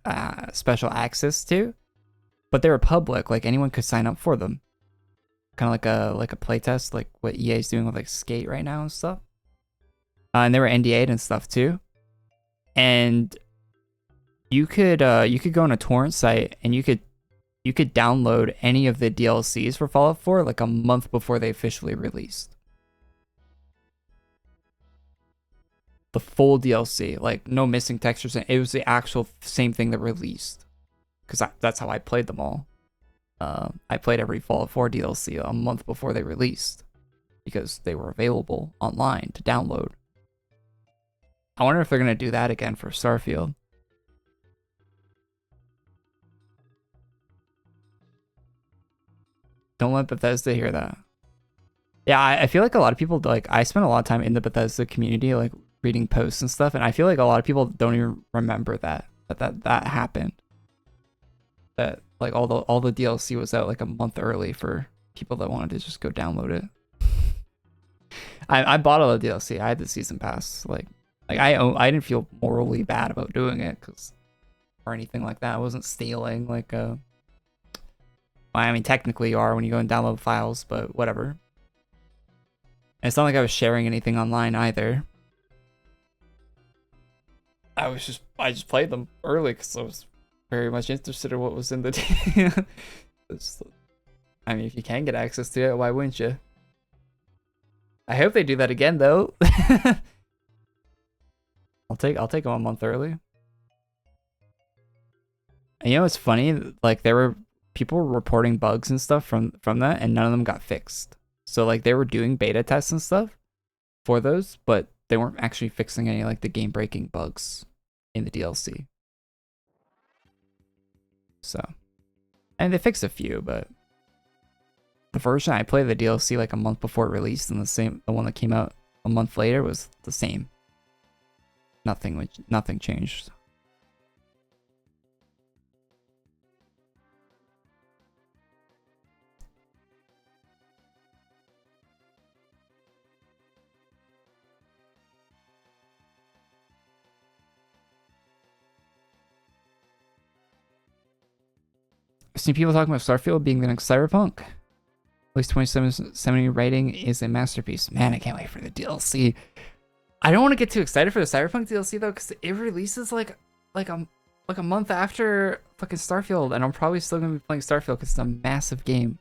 special access to, but they were public. Like anyone could sign up for them, kind of like a playtest, like what EA is doing with like Skate right now and stuff. And they were NDA'd and stuff too. And you could go on a torrent site and you could download any of the DLCs for Fallout 4 like a month before they officially released. The full DLC, like no missing textures. It was the actual same thing that released. Because that's how I played them all. I played every Fallout 4 DLC a month before they released. Because they were available online to download. I wonder if they're going to do that again for Starfield. Don't let Bethesda hear that. Yeah, I feel like a lot of people, like, I spent a lot of time in the Bethesda community, like, reading posts and stuff, and I feel like a lot of people don't even remember that happened. That, like, all the DLC was out, like, a month early for people that wanted to just go download it. I bought all the DLC. I had the season pass. Like I didn't feel morally bad about doing it, or anything like that. I wasn't stealing, like, I mean, technically you are when you go and download files, but whatever. And it's not like I was sharing anything online either. I just played them early because I was very much interested in what was in the I mean, if you can get access to it, why wouldn't you? I hope they do that again, though. I'll take them a month early. And you know what's funny? Like, people were reporting bugs and stuff from that, and none of them got fixed. So like they were doing beta tests and stuff for those, but they weren't actually fixing any like the game breaking bugs in the DLC. So, and they fixed a few, but the version I played the DLC like a month before it released, and the one that came out a month later was the same. Nothing changed. I've seen people talking about Starfield being the next Cyberpunk. At least 2770 rating is a masterpiece. Man, I can't wait for the DLC. I don't want to get too excited for the Cyberpunk DLC though, because it releases like a month after fucking Starfield, and I'm probably still gonna be playing Starfield because it's a massive game.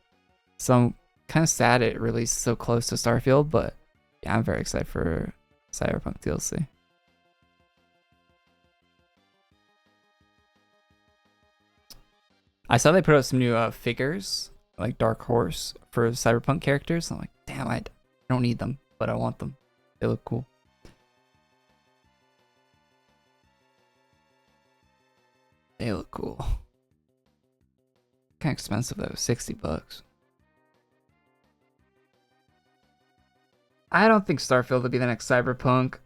So I'm kind of sad it released so close to Starfield, but yeah, I'm very excited for Cyberpunk DLC. I saw they put out some new figures, like Dark Horse, for Cyberpunk characters. I'm like, damn, I don't need them, but I want them. They look cool. They look cool. Kind of expensive though, $60. I don't think Starfield will be the next Cyberpunk.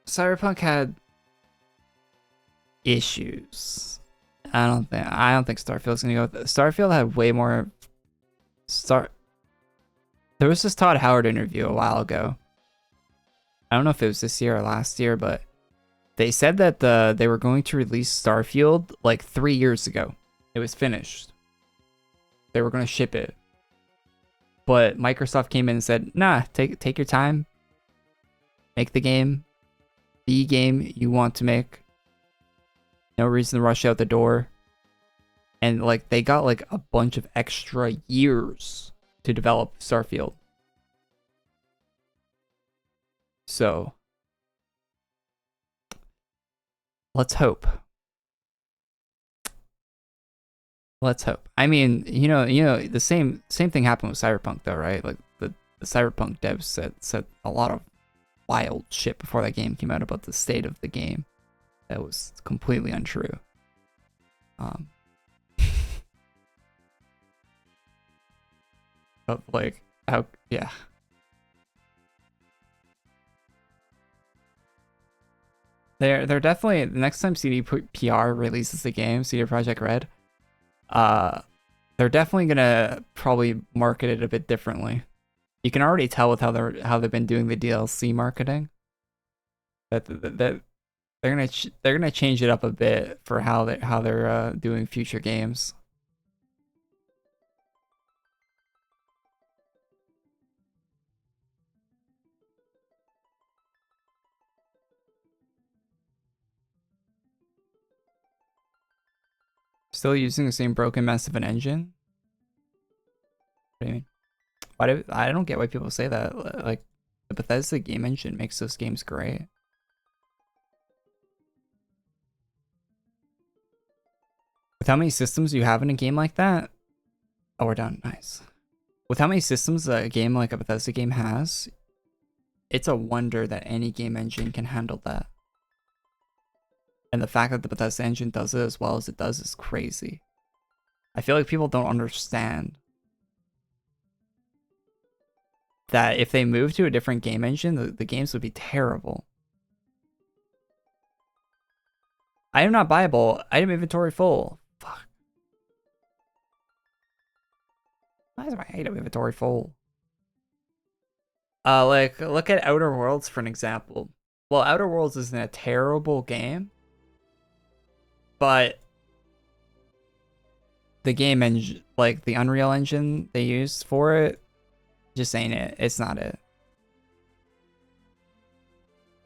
Cyberpunk had issues. I don't think Starfield's gonna go with it. Starfield had way more. There was this Todd Howard interview a while ago. I don't know if it was this year or last year, but they said that they were going to release Starfield like 3 years ago. It was finished. They were going to ship it. But Microsoft came in and said, nah, take your time. Make the game you want to make. No reason to rush out the door. And like they got like a bunch of extra years to develop Starfield. So let's hope. Let's hope. I mean, you know, the same thing happened with Cyberpunk though, right? Like the Cyberpunk devs said a lot of wild shit before that game came out about the state of the game. That was completely untrue. of like how, yeah. They're definitely, the next time CDPR releases the game, CD Projekt Red, they're definitely gonna probably market it a bit differently. You can already tell with how they've been doing the DLC marketing that they're gonna change it up a bit for how they're doing future games. Still using the same broken mess of an engine? What do you mean? I don't get why people say that. Like, the Bethesda game engine makes those games great. With how many systems you have in a game like that? Oh, we're done. Nice. With how many systems a game like a Bethesda game has, it's a wonder that any game engine can handle that. And the fact that the Bethesda engine does it as well as it does is crazy. I feel like people don't understand that if they move to a different game engine, the games would be terrible. Item not buyable. Item inventory full. Fuck. Why is my item inventory full? Like, look at Outer Worlds for an example. Well, Outer Worlds isn't a terrible game, but the game engine, like the Unreal Engine they use for it, just ain't it. It's not it.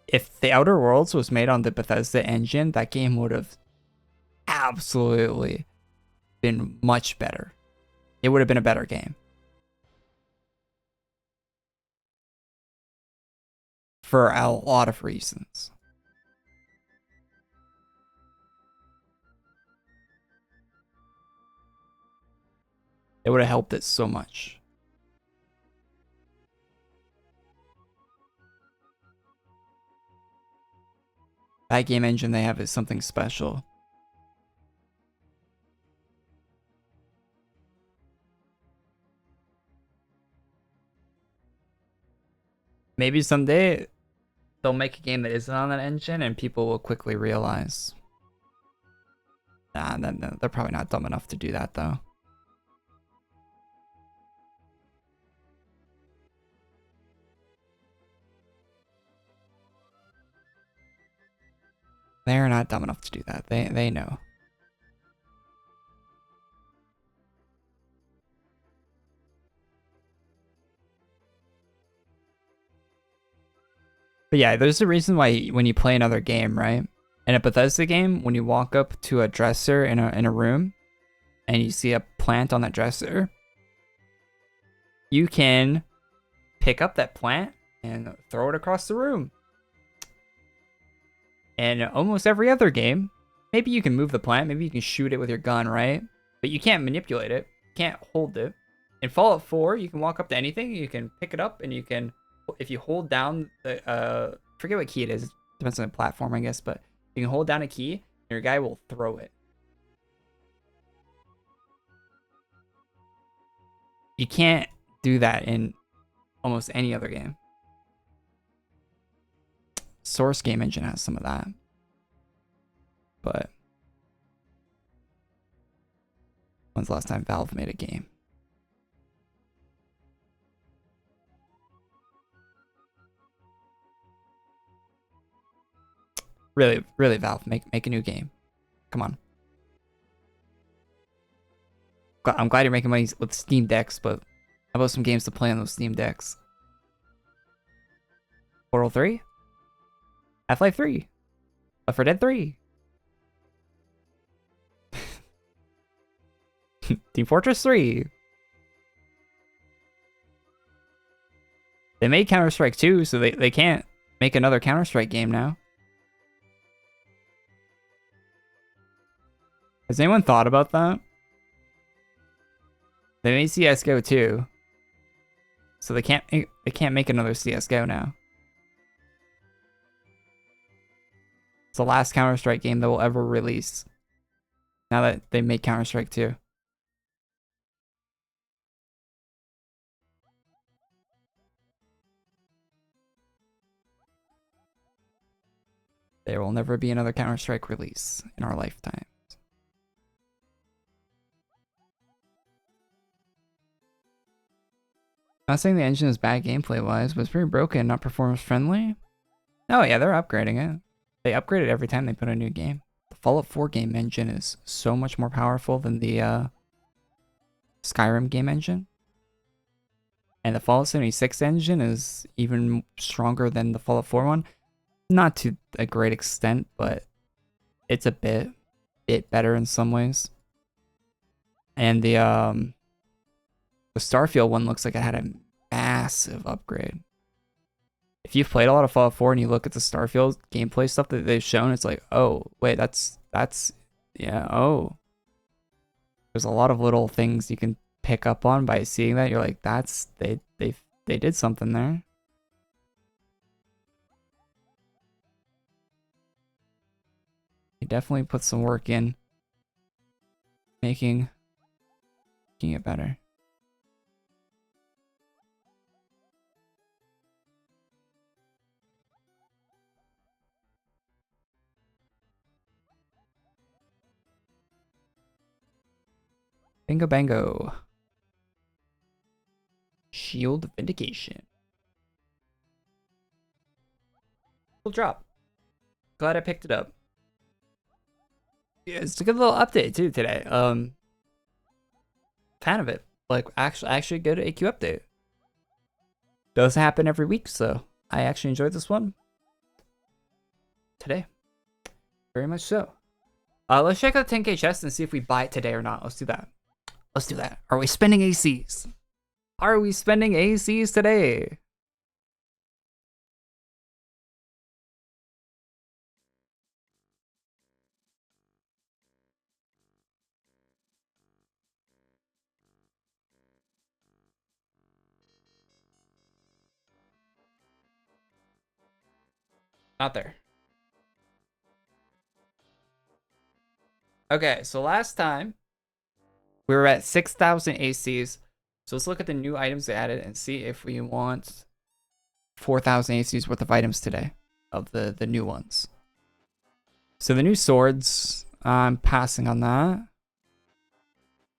If the Outer Worlds was made on the Bethesda engine, that game would have absolutely been much better. It would have been a better game. For a lot of reasons. It would have helped it so much. That game engine they have is something special. Maybe someday they'll make a game that isn't on that engine and people will quickly realize. Nah, they're probably not dumb enough to do that though. They're not dumb enough to do that. They know. But yeah, there's a reason why when you play another game, right? In a Bethesda game, when you walk up to a dresser in a room and you see a plant on that dresser, you can pick up that plant and throw it across the room. And almost every other game, maybe you can move the plant, maybe you can shoot it with your gun, right? But you can't manipulate it, you can't hold it. In Fallout 4, you can walk up to anything, you can pick it up, and you can, if you hold down the, forget what key it is, depends on the platform, I guess, but you can hold down a key, and your guy will throw it. You can't do that in almost any other game. Source game engine has some of that. But when's the last time Valve made a game? Really, really, Valve, make a new game. Come on. I'm glad you're making money with Steam Decks, but how about some games to play on those Steam Decks? Portal 3? Half-Life 3? Left 4 Dead 3? Team Fortress 3? They made Counter-Strike 2, so they can't make another Counter-Strike game now. Has anyone thought about that? They made CS:GO 2, so they can't make another CS:GO now. It's the last Counter-Strike game that will ever release. Now that they made Counter-Strike 2. There will never be another Counter-Strike release in our lifetime. Not saying the engine is bad gameplay-wise, but it's pretty broken, not performance-friendly. Oh yeah, they're upgrading it. They upgrade it every time they put a new game. The Fallout 4 game engine is so much more powerful than the Skyrim game engine. And the Fallout 76 engine is even stronger than the Fallout 4 one. Not to a great extent, but it's a bit better in some ways. And the Starfield one looks like it had a massive upgrade. If you've played a lot of Fallout 4 and you look at the Starfield gameplay stuff that they've shown, it's like, oh, wait, that's yeah, oh. There's a lot of little things you can pick up on by seeing that. You're like, that's they did something there. They definitely put some work in making it better. Bingo bango. Shield Vindication. Cool drop. Glad I picked it up. Yeah, it's a good little update too today. Fan of it. Like actually good AQ update. Does happen every week, so I actually enjoyed this one today. Very much so. Let's check out the 10K chest and see if we buy it today or not. Let's do that. Let's do that. Are we spending ACs? Are we spending ACs today? Not there. Okay, so last time we were at 6,000 ACs. So let's look at the new items they added and see if we want 4,000 ACs worth of items today of the new ones. So the new swords, I'm passing on that.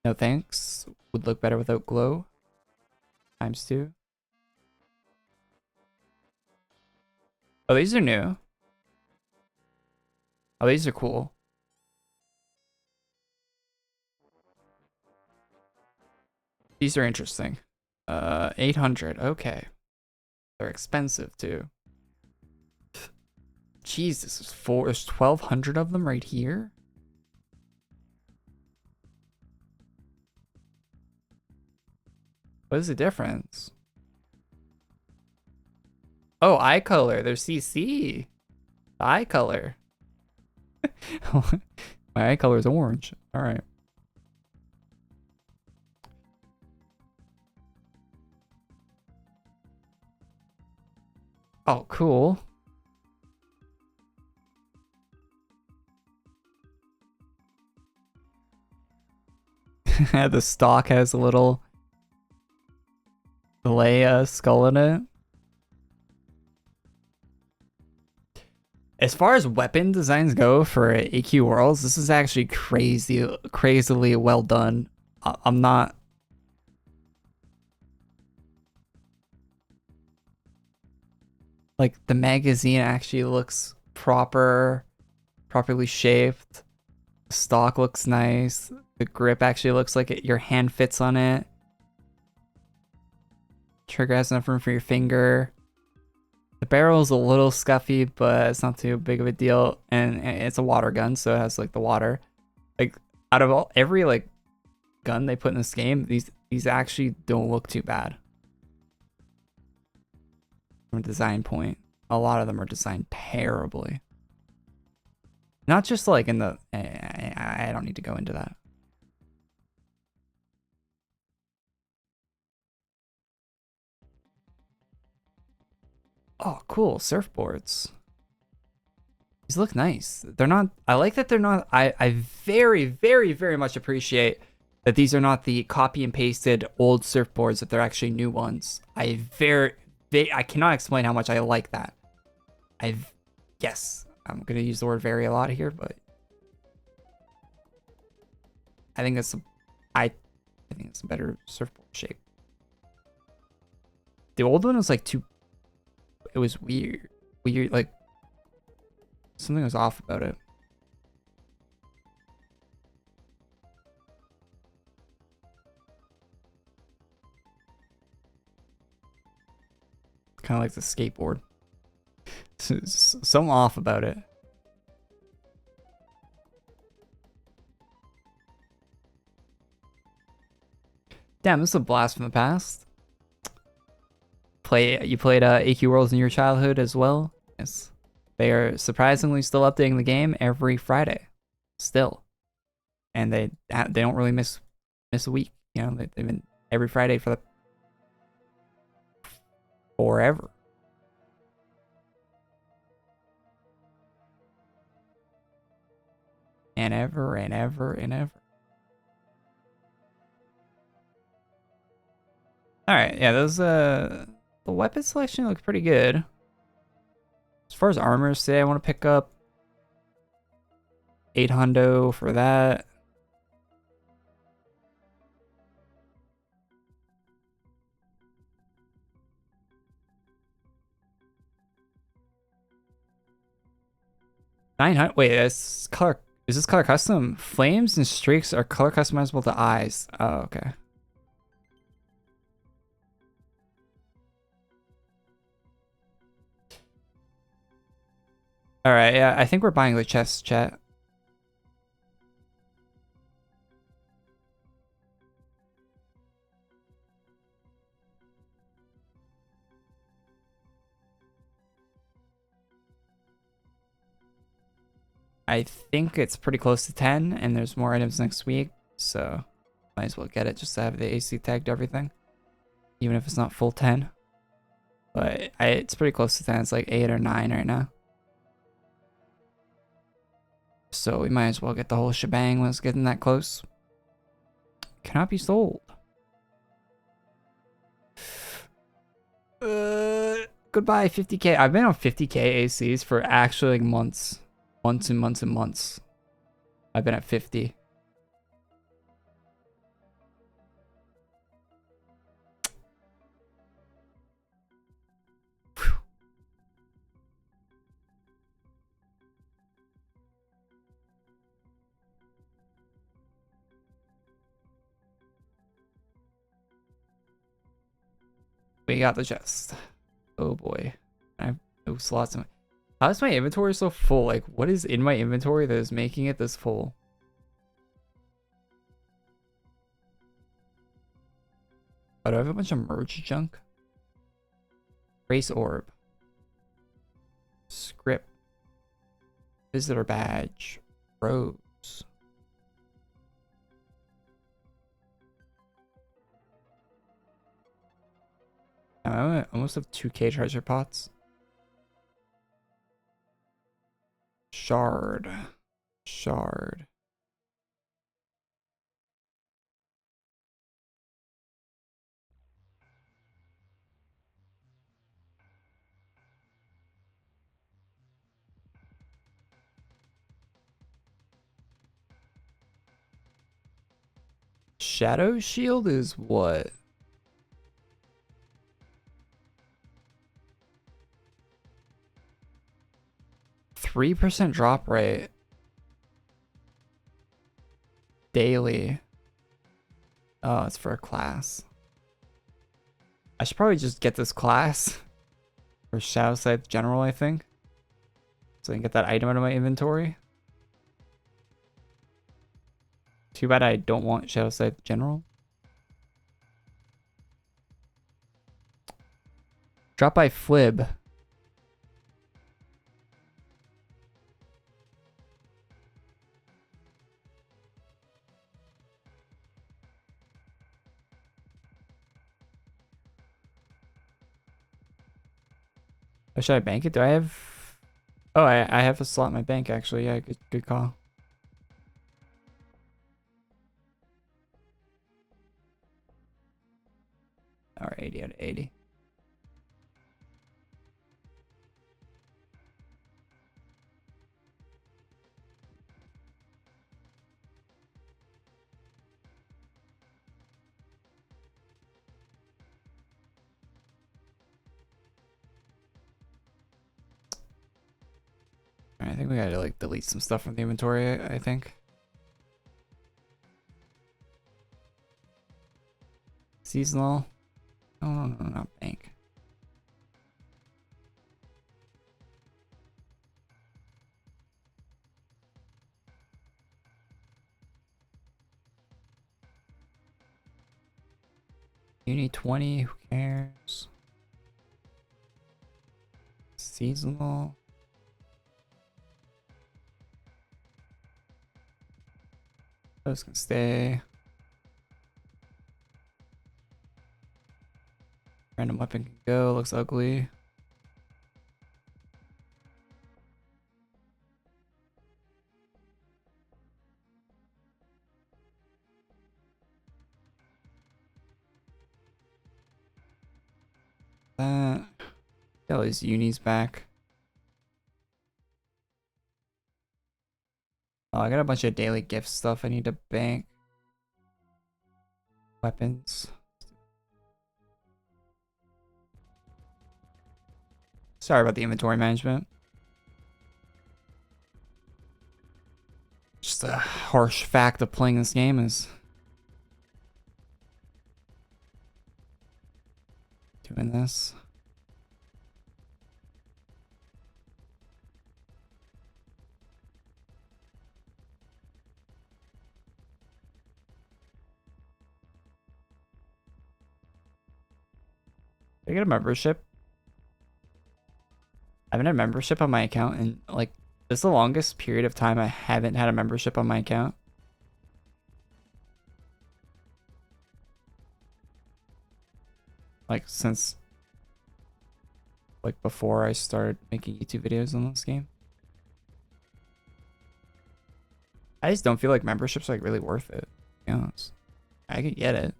No thanks. Would look better without glow. ×2. Oh, these are new. Oh, these are cool. These are interesting. 800. Okay. They're expensive too. Jesus, there's 1,200 of them right here. What is the difference? Oh, eye color. There's CC. Eye color. My eye color is orange. All right. Oh, cool. The stock has a little Leia skull in it. As far as weapon designs go for AQ Worlds, this is actually crazily well done. I'm not... Like, the magazine actually looks properly shaped. The stock looks nice. The grip actually looks like your hand fits on it. Trigger has enough room for your finger. The barrel's a little scuffy, but it's not too big of a deal. And it's a water gun, so it has like the water. Like, out of every like gun they put in this game, these actually don't look too bad. From a design point, a lot of them are designed terribly. Not just like in the... I don't need to go into that. Oh, cool. Surfboards. These look nice. They're not... I like that they're not... I very, very, very much appreciate that these are not the copy and pasted old surfboards, that they're actually new ones. I cannot explain how much I like that. Yes. I'm gonna use the word very a lot here, but I think it's I think it's a better surfboard shape. The old one was like too. It was weird, like something was off about it. Kind of like the skateboard. Something off about it. Damn, this is a blast from the past. You played AQ Worlds in your childhood as well? Yes. They are surprisingly still updating the game every Friday. Still. And they don't really miss a week. You know, they've been every Friday for the forever. And ever and ever and ever. Alright, yeah, those the weapon selection looks pretty good. As far as armors today, I want to pick up 800 for that. Wait, that's color. Is this color custom? Flames and streaks are color customizable to eyes. Oh, okay. All right, yeah, I think we're buying the chest, chat. I think it's pretty close to 10, and there's more items next week, so might as well get it just to have the AC tagged everything, even if it's not full 10. But it's pretty close to 10. It's like 8 or 9 right now. So we might as well get the whole shebang when it's getting that close. Cannot be sold. Goodbye 50k. I've been on 50k ACs for actually like months and months and months. I've been at 50. We got the chest. Oh boy. I have no slots in my... How is my inventory so full? Like, what is in my inventory that is making it this full? Oh, do I have a bunch of merge junk? Race orb. Script. Visitor badge. Rose. I almost have 2k treasure pots. Shard. Shard. Shadow shield is what? 3% drop rate. Daily. Oh, it's for a class. I should probably just get this class. For Shadow Scythe General, I think. So I can get that item out of my inventory. Too bad I don't want Shadow Scythe General. Drop by Flib. Oh, should I bank it? Do I have... Oh, I have a slot in my bank, actually. Yeah, good call. Alright, 80 out of 80. I think we gotta like delete some stuff from the inventory, I think. Seasonal. Oh, no, not bank. Uni 20, who cares? Seasonal. Those can stay. Random weapon can go, looks ugly. That. Get all these unis back. Oh, I got a bunch of daily gift stuff I need to bank. Weapons. Sorry about the inventory management. Just a harsh fact of playing this game is doing this. Did I get a membership? I haven't had a membership on my account in like this is the longest period of time I haven't had a membership on my account. Like since like before I started making YouTube videos on this game. I just don't feel like membership's like really worth it. To be honest. I could get it.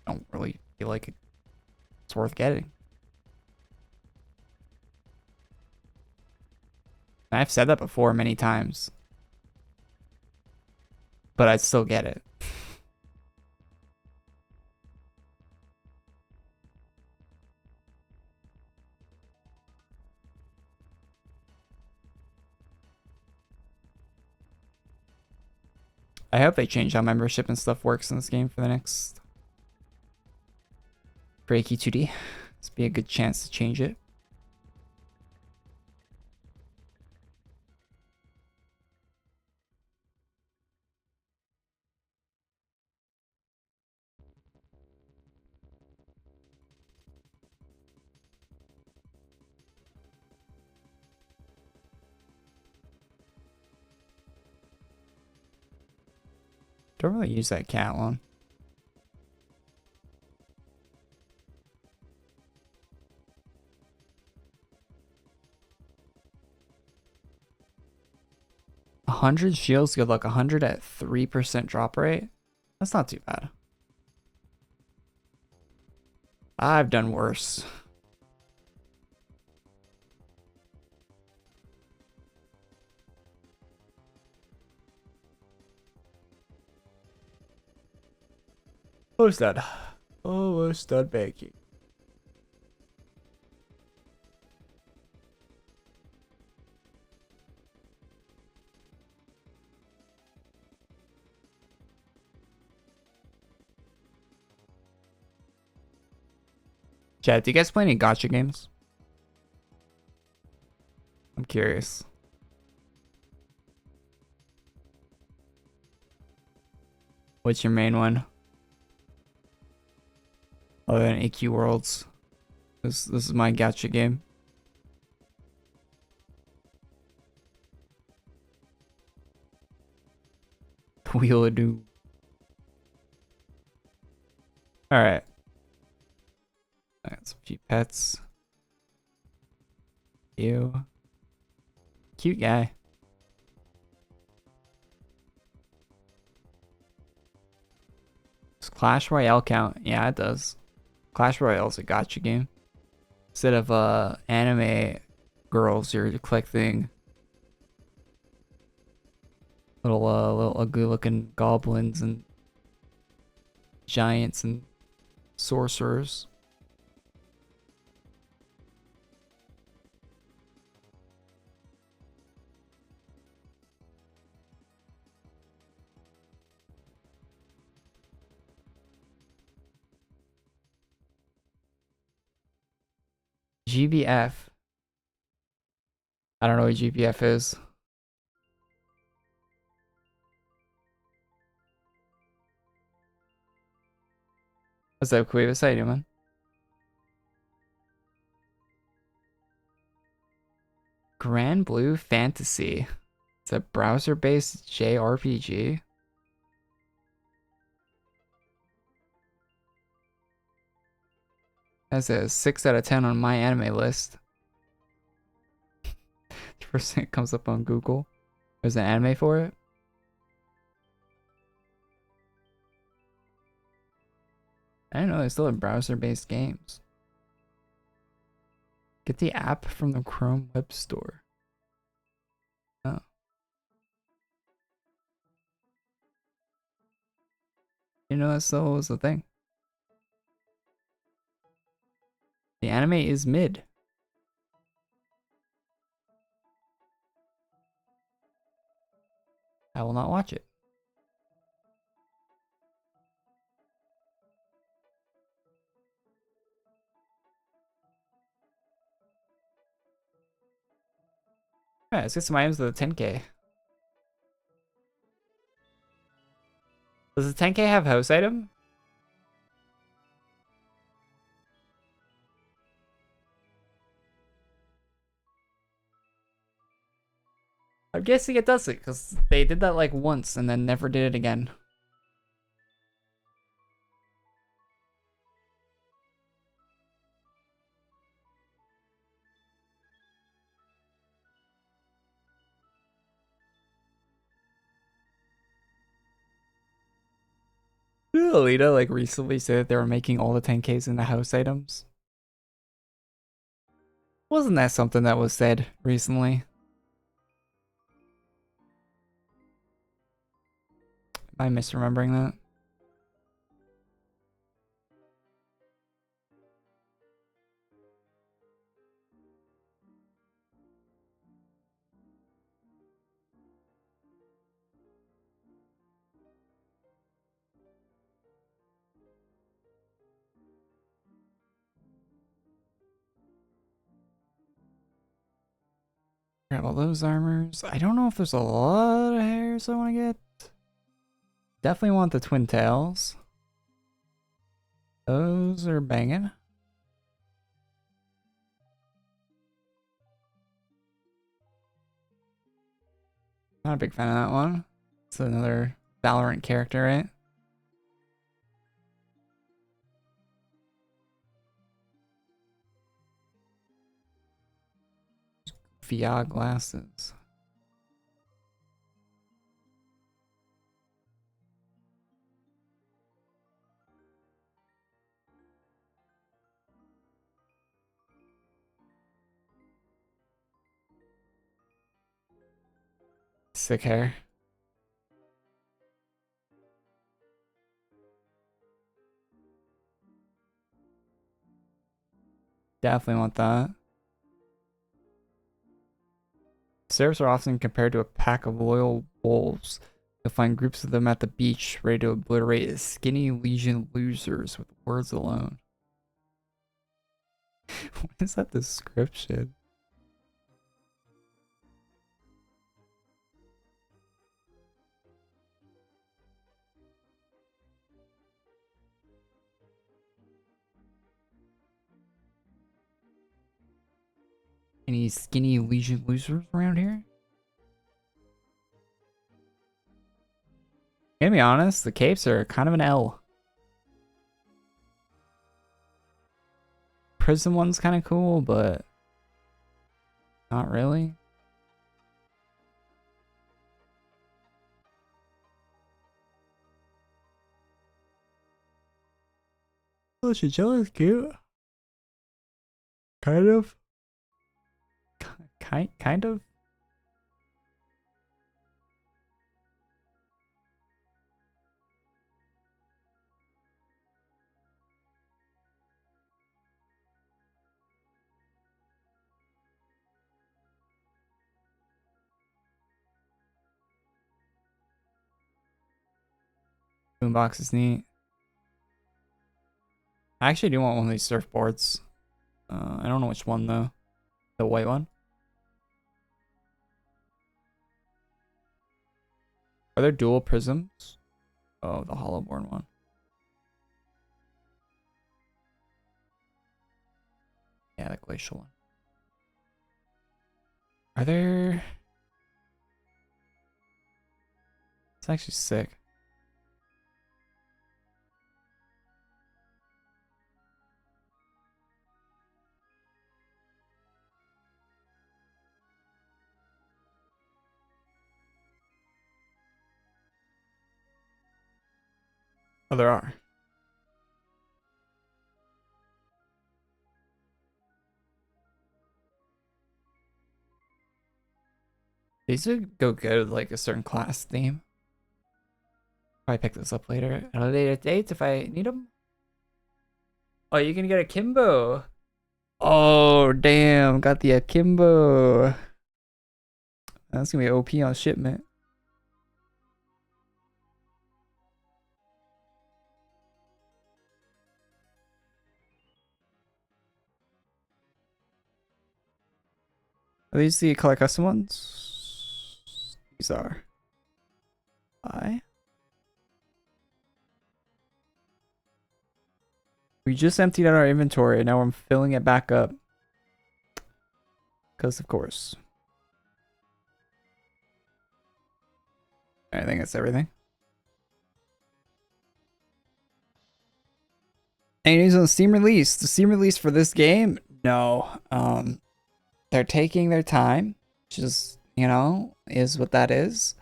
I don't really feel like it's worth getting. I've said that before many times. But I'd still get it. I hope they change how membership and stuff works in this game for the next for AQ2D. This would be a good chance to change it. Don't really use that cat one. A 100 shields, good luck. 100 at 3% drop rate. That's not too bad. I've done worse. Almost done. Almost done baking. Chat, do you guys play any gacha games? I'm curious. What's your main one? Other than AQ Worlds. This is my gacha game. Wheel of Doom. Alright. I got some few pets. You. Cute guy. Does Clash Royale count? Yeah, it does. Clash Royale is a gacha game. Instead of anime girls, you're collecting little ugly looking goblins and giants and sorcerers. GBF. I don't know what GBF is. What's up, Quavis? How you doing, man? Grand Blue Fantasy. It's a browser-based JRPG. That's a 6 out of 10 on my anime list. The first thing that comes up on Google. There's an anime for it. I didn't know they still have browser-based games. Get the app from the Chrome Web Store. Oh. You know that still was the thing. The anime is mid. I will not watch it. Alright, let's get some items with the 10k. Does the 10k have house item? I'm guessing it doesn't, because they did that like once and then never did it again. Did Alita like recently say that they were making all the 10Ks into house items? Wasn't that something that was said recently? Am I misremembering that? Grab all those armors. I don't know if there's a lot of hairs I want to get. Definitely want the twin tails. Those are banging. Not a big fan of that one. It's another Valorant character, right? VR glasses. Sick hair. Definitely want that. Serfs are often compared to a pack of loyal wolves. You'll find groups of them at the beach, ready to obliterate skinny legion losers with words alone. What is that description? Any skinny legion losers around here? Gonna be honest, the capes are kind of an L. Prism one's kind of cool, but not really. Oh, Chinchilla's cute. Kind of. Kind of. Boombox is neat. I actually do want one of these surfboards. I don't know which one though. The white one. Are there dual prisms? Oh, the HollowBorn one. Yeah, the glacial one. Are there... It's actually sick. Oh, there are. These would go good with like a certain class theme. Probably pick this up later at a later date if I need them. Oh, you can get a Kimbo. Oh, damn. Got the Akimbo. That's gonna be OP on shipment. Are these the color custom ones? These are. We just emptied out our inventory and now I'm filling it back up. Because of course. I think that's everything. Any news on the Steam release? The Steam release for this game? No. They're taking their time, which is, you know, is what that is.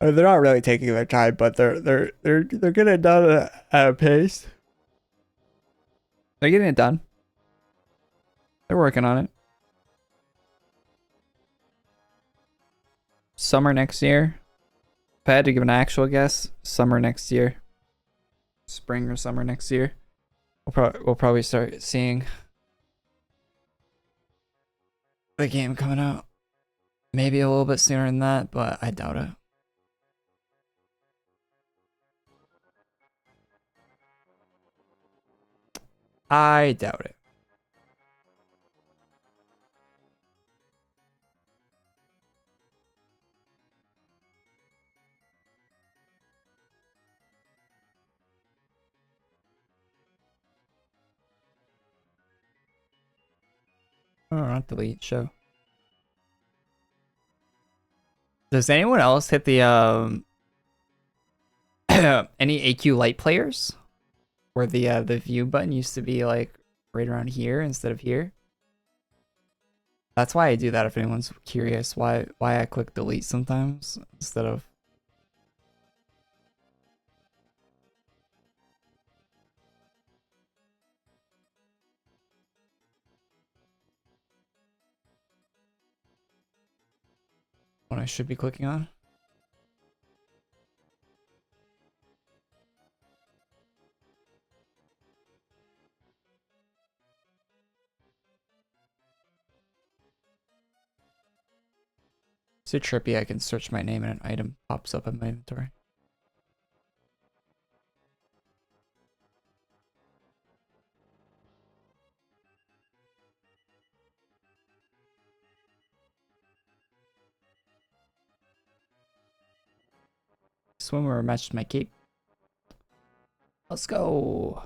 Or they're not really taking their time, but they're getting it done at a pace. They're getting it done. They're working on it. Summer next year. If I had to give an actual guess, summer next year. Spring or summer next year. We'll probably start seeing the game coming out. Maybe a little bit sooner than that, but I doubt it. I doubt it. Oh, not delete, show. Does anyone else hit the any AQ light players? Where the view button used to be like right around here instead of here? That's why I do that if anyone's curious why I click delete sometimes instead of what I should be clicking on. So trippy, I can search my name and an item pops up in my inventory. Swimwear matched my cape. Let's go.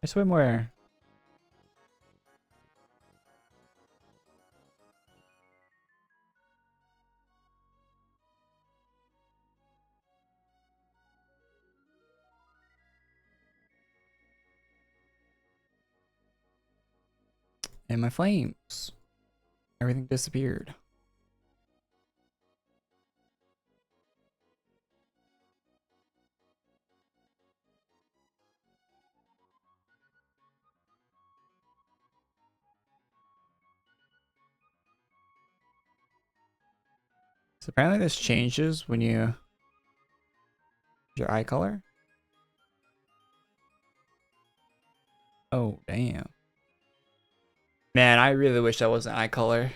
My swimwear. And my flames. Everything disappeared. So apparently this changes when you your eye color. Oh damn. Man, I really wish that wasn't eye color.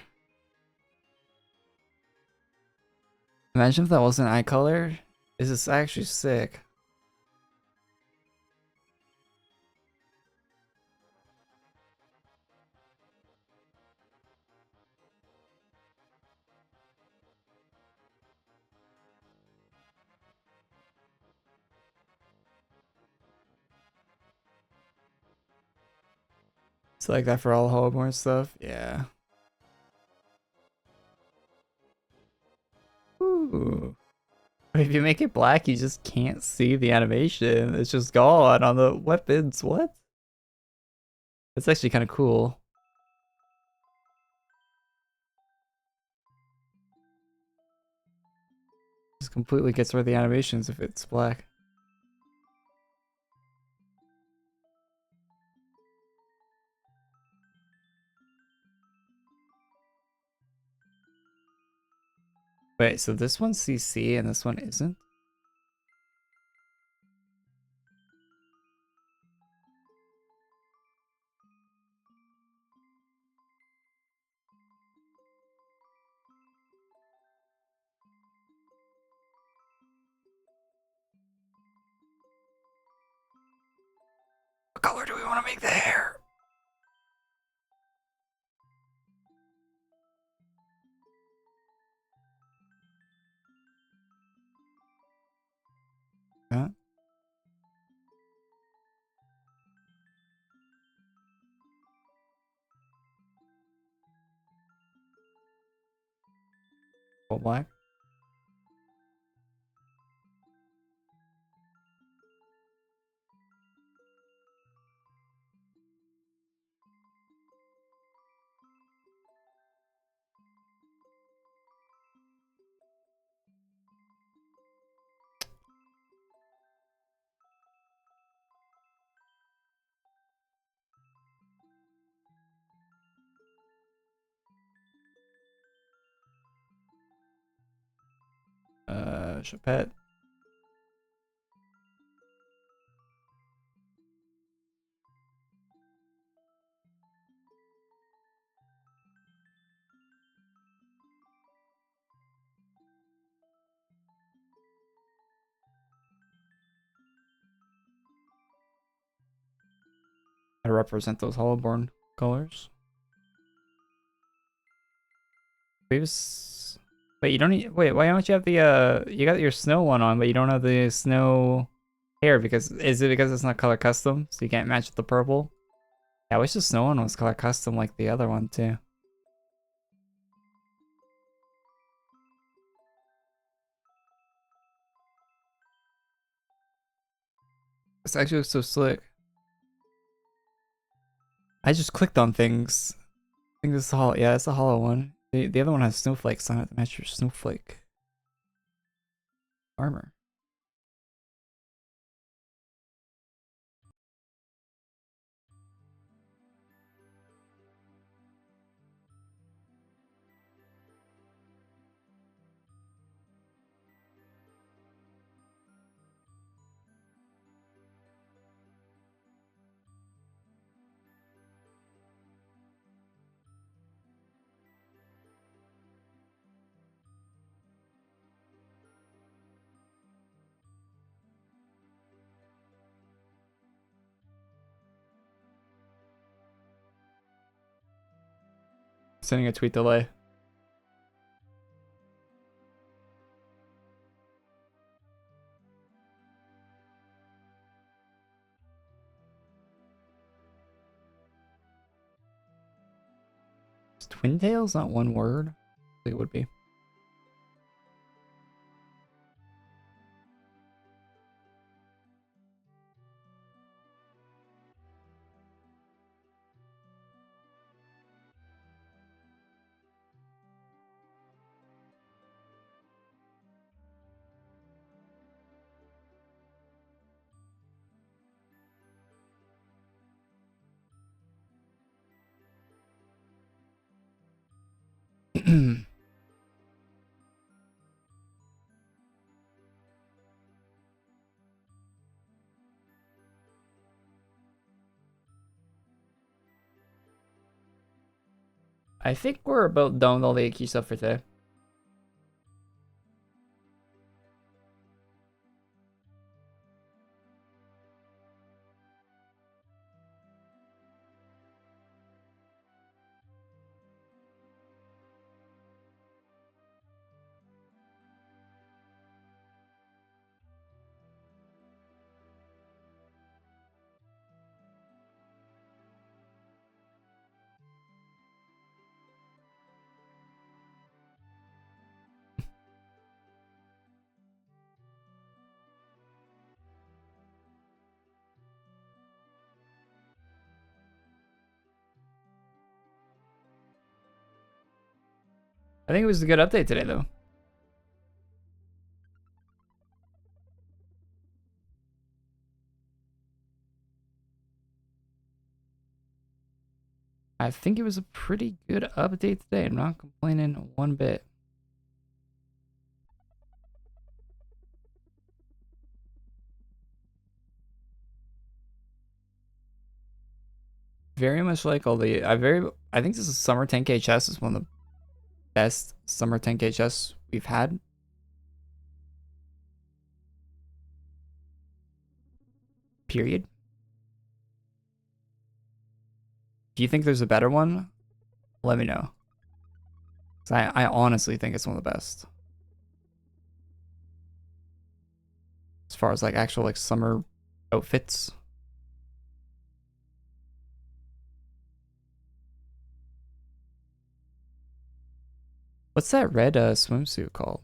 Imagine if that wasn't eye color. This is actually sick. It's like that for all HollowBorn stuff. Yeah. Ooh. If you make it black, you just can't see the animation. It's just gone on the weapons. What? That's actually kind of cool. Just completely gets rid of the animations if it's black. Wait, so this one's CC and this one isn't? What color do we want to make the hair? Huh? Full black? Chapette. I represent those HollowBorn colors. Wait, you don't need. Wait, why don't you have the you got your snow one on, but you don't have the snow hair because is it because it's not color custom, so you can't match with the purple? Yeah, I wish the snow one was color custom like the other one too. This actually looks so slick. I just clicked on things. I think this is hollow. Yeah, it's a hollow one. The other one has snowflakes on it to match your snowflake armor. Sending a tweet delay. Is twin tails not one word? It would be. I think we're about done with all the key stuff for today. I think it was a good update today, though. I think it was a pretty good update today. I'm not complaining one bit. Very much like all the I think this is summer 10K chess is one of the best summer 10K chess we've had. Period. If you think there's a better one, let me know. 'Cause I honestly think it's one of the best. As far as like actual like summer outfits. What's that red swimsuit called?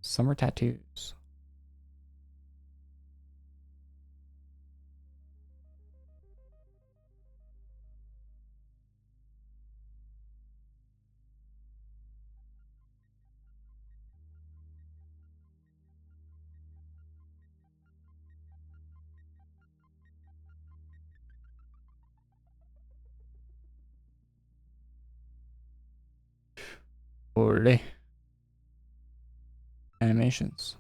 Summer tattoos. Korey. Animations.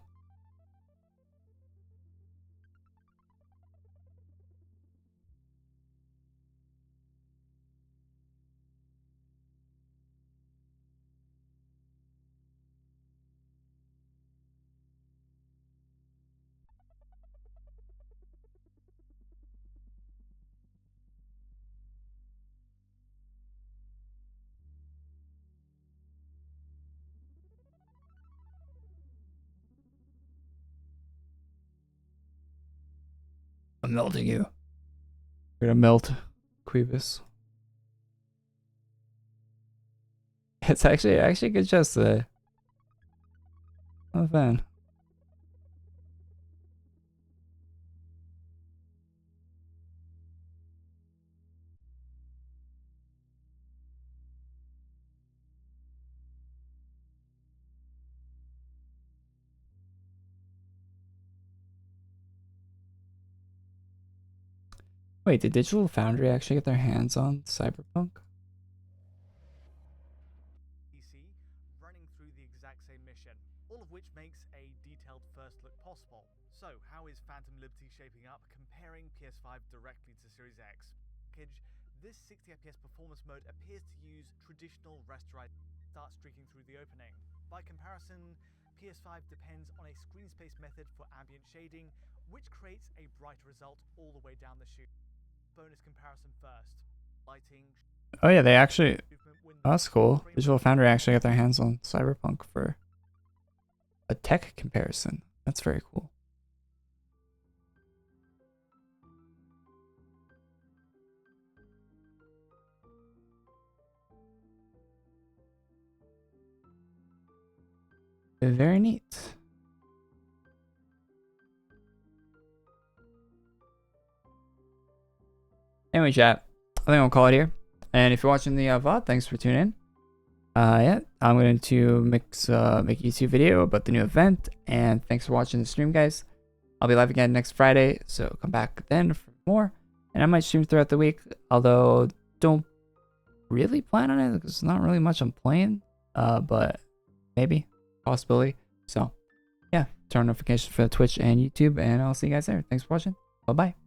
I'm melting you. We're gonna melt Quibus. It's actually good chess today. I'm a fan. Wait, did Digital Foundry actually get their hands on Cyberpunk? PC running through the exact same mission, all of which makes a detailed first look possible. So, how is Phantom Liberty shaping up comparing PS5 directly to Series X? This 60 FPS performance mode appears to use traditional rasterized start streaking through the opening. By comparison, PS5 depends on a screen space method for ambient shading, which creates a brighter result all the way down the chute. Bonus comparison first. Lighting. Oh yeah, they actually. Oh, that's cool. Digital Foundry actually got their hands on Cyberpunk for a tech comparison. That's very cool. Very neat. Anyway, chat, I think I'll call it here. And if you're watching the VOD, thanks for tuning in. Yeah, I'm going to make a YouTube video about the new event. And thanks for watching the stream, guys. I'll be live again next Friday, so come back then for more. And I might stream throughout the week, although don't really plan on it because there's not really much I'm playing. But maybe, possibility. So, yeah. turn notifications for Twitch and YouTube, and I'll see you guys there. Thanks for watching. Bye bye.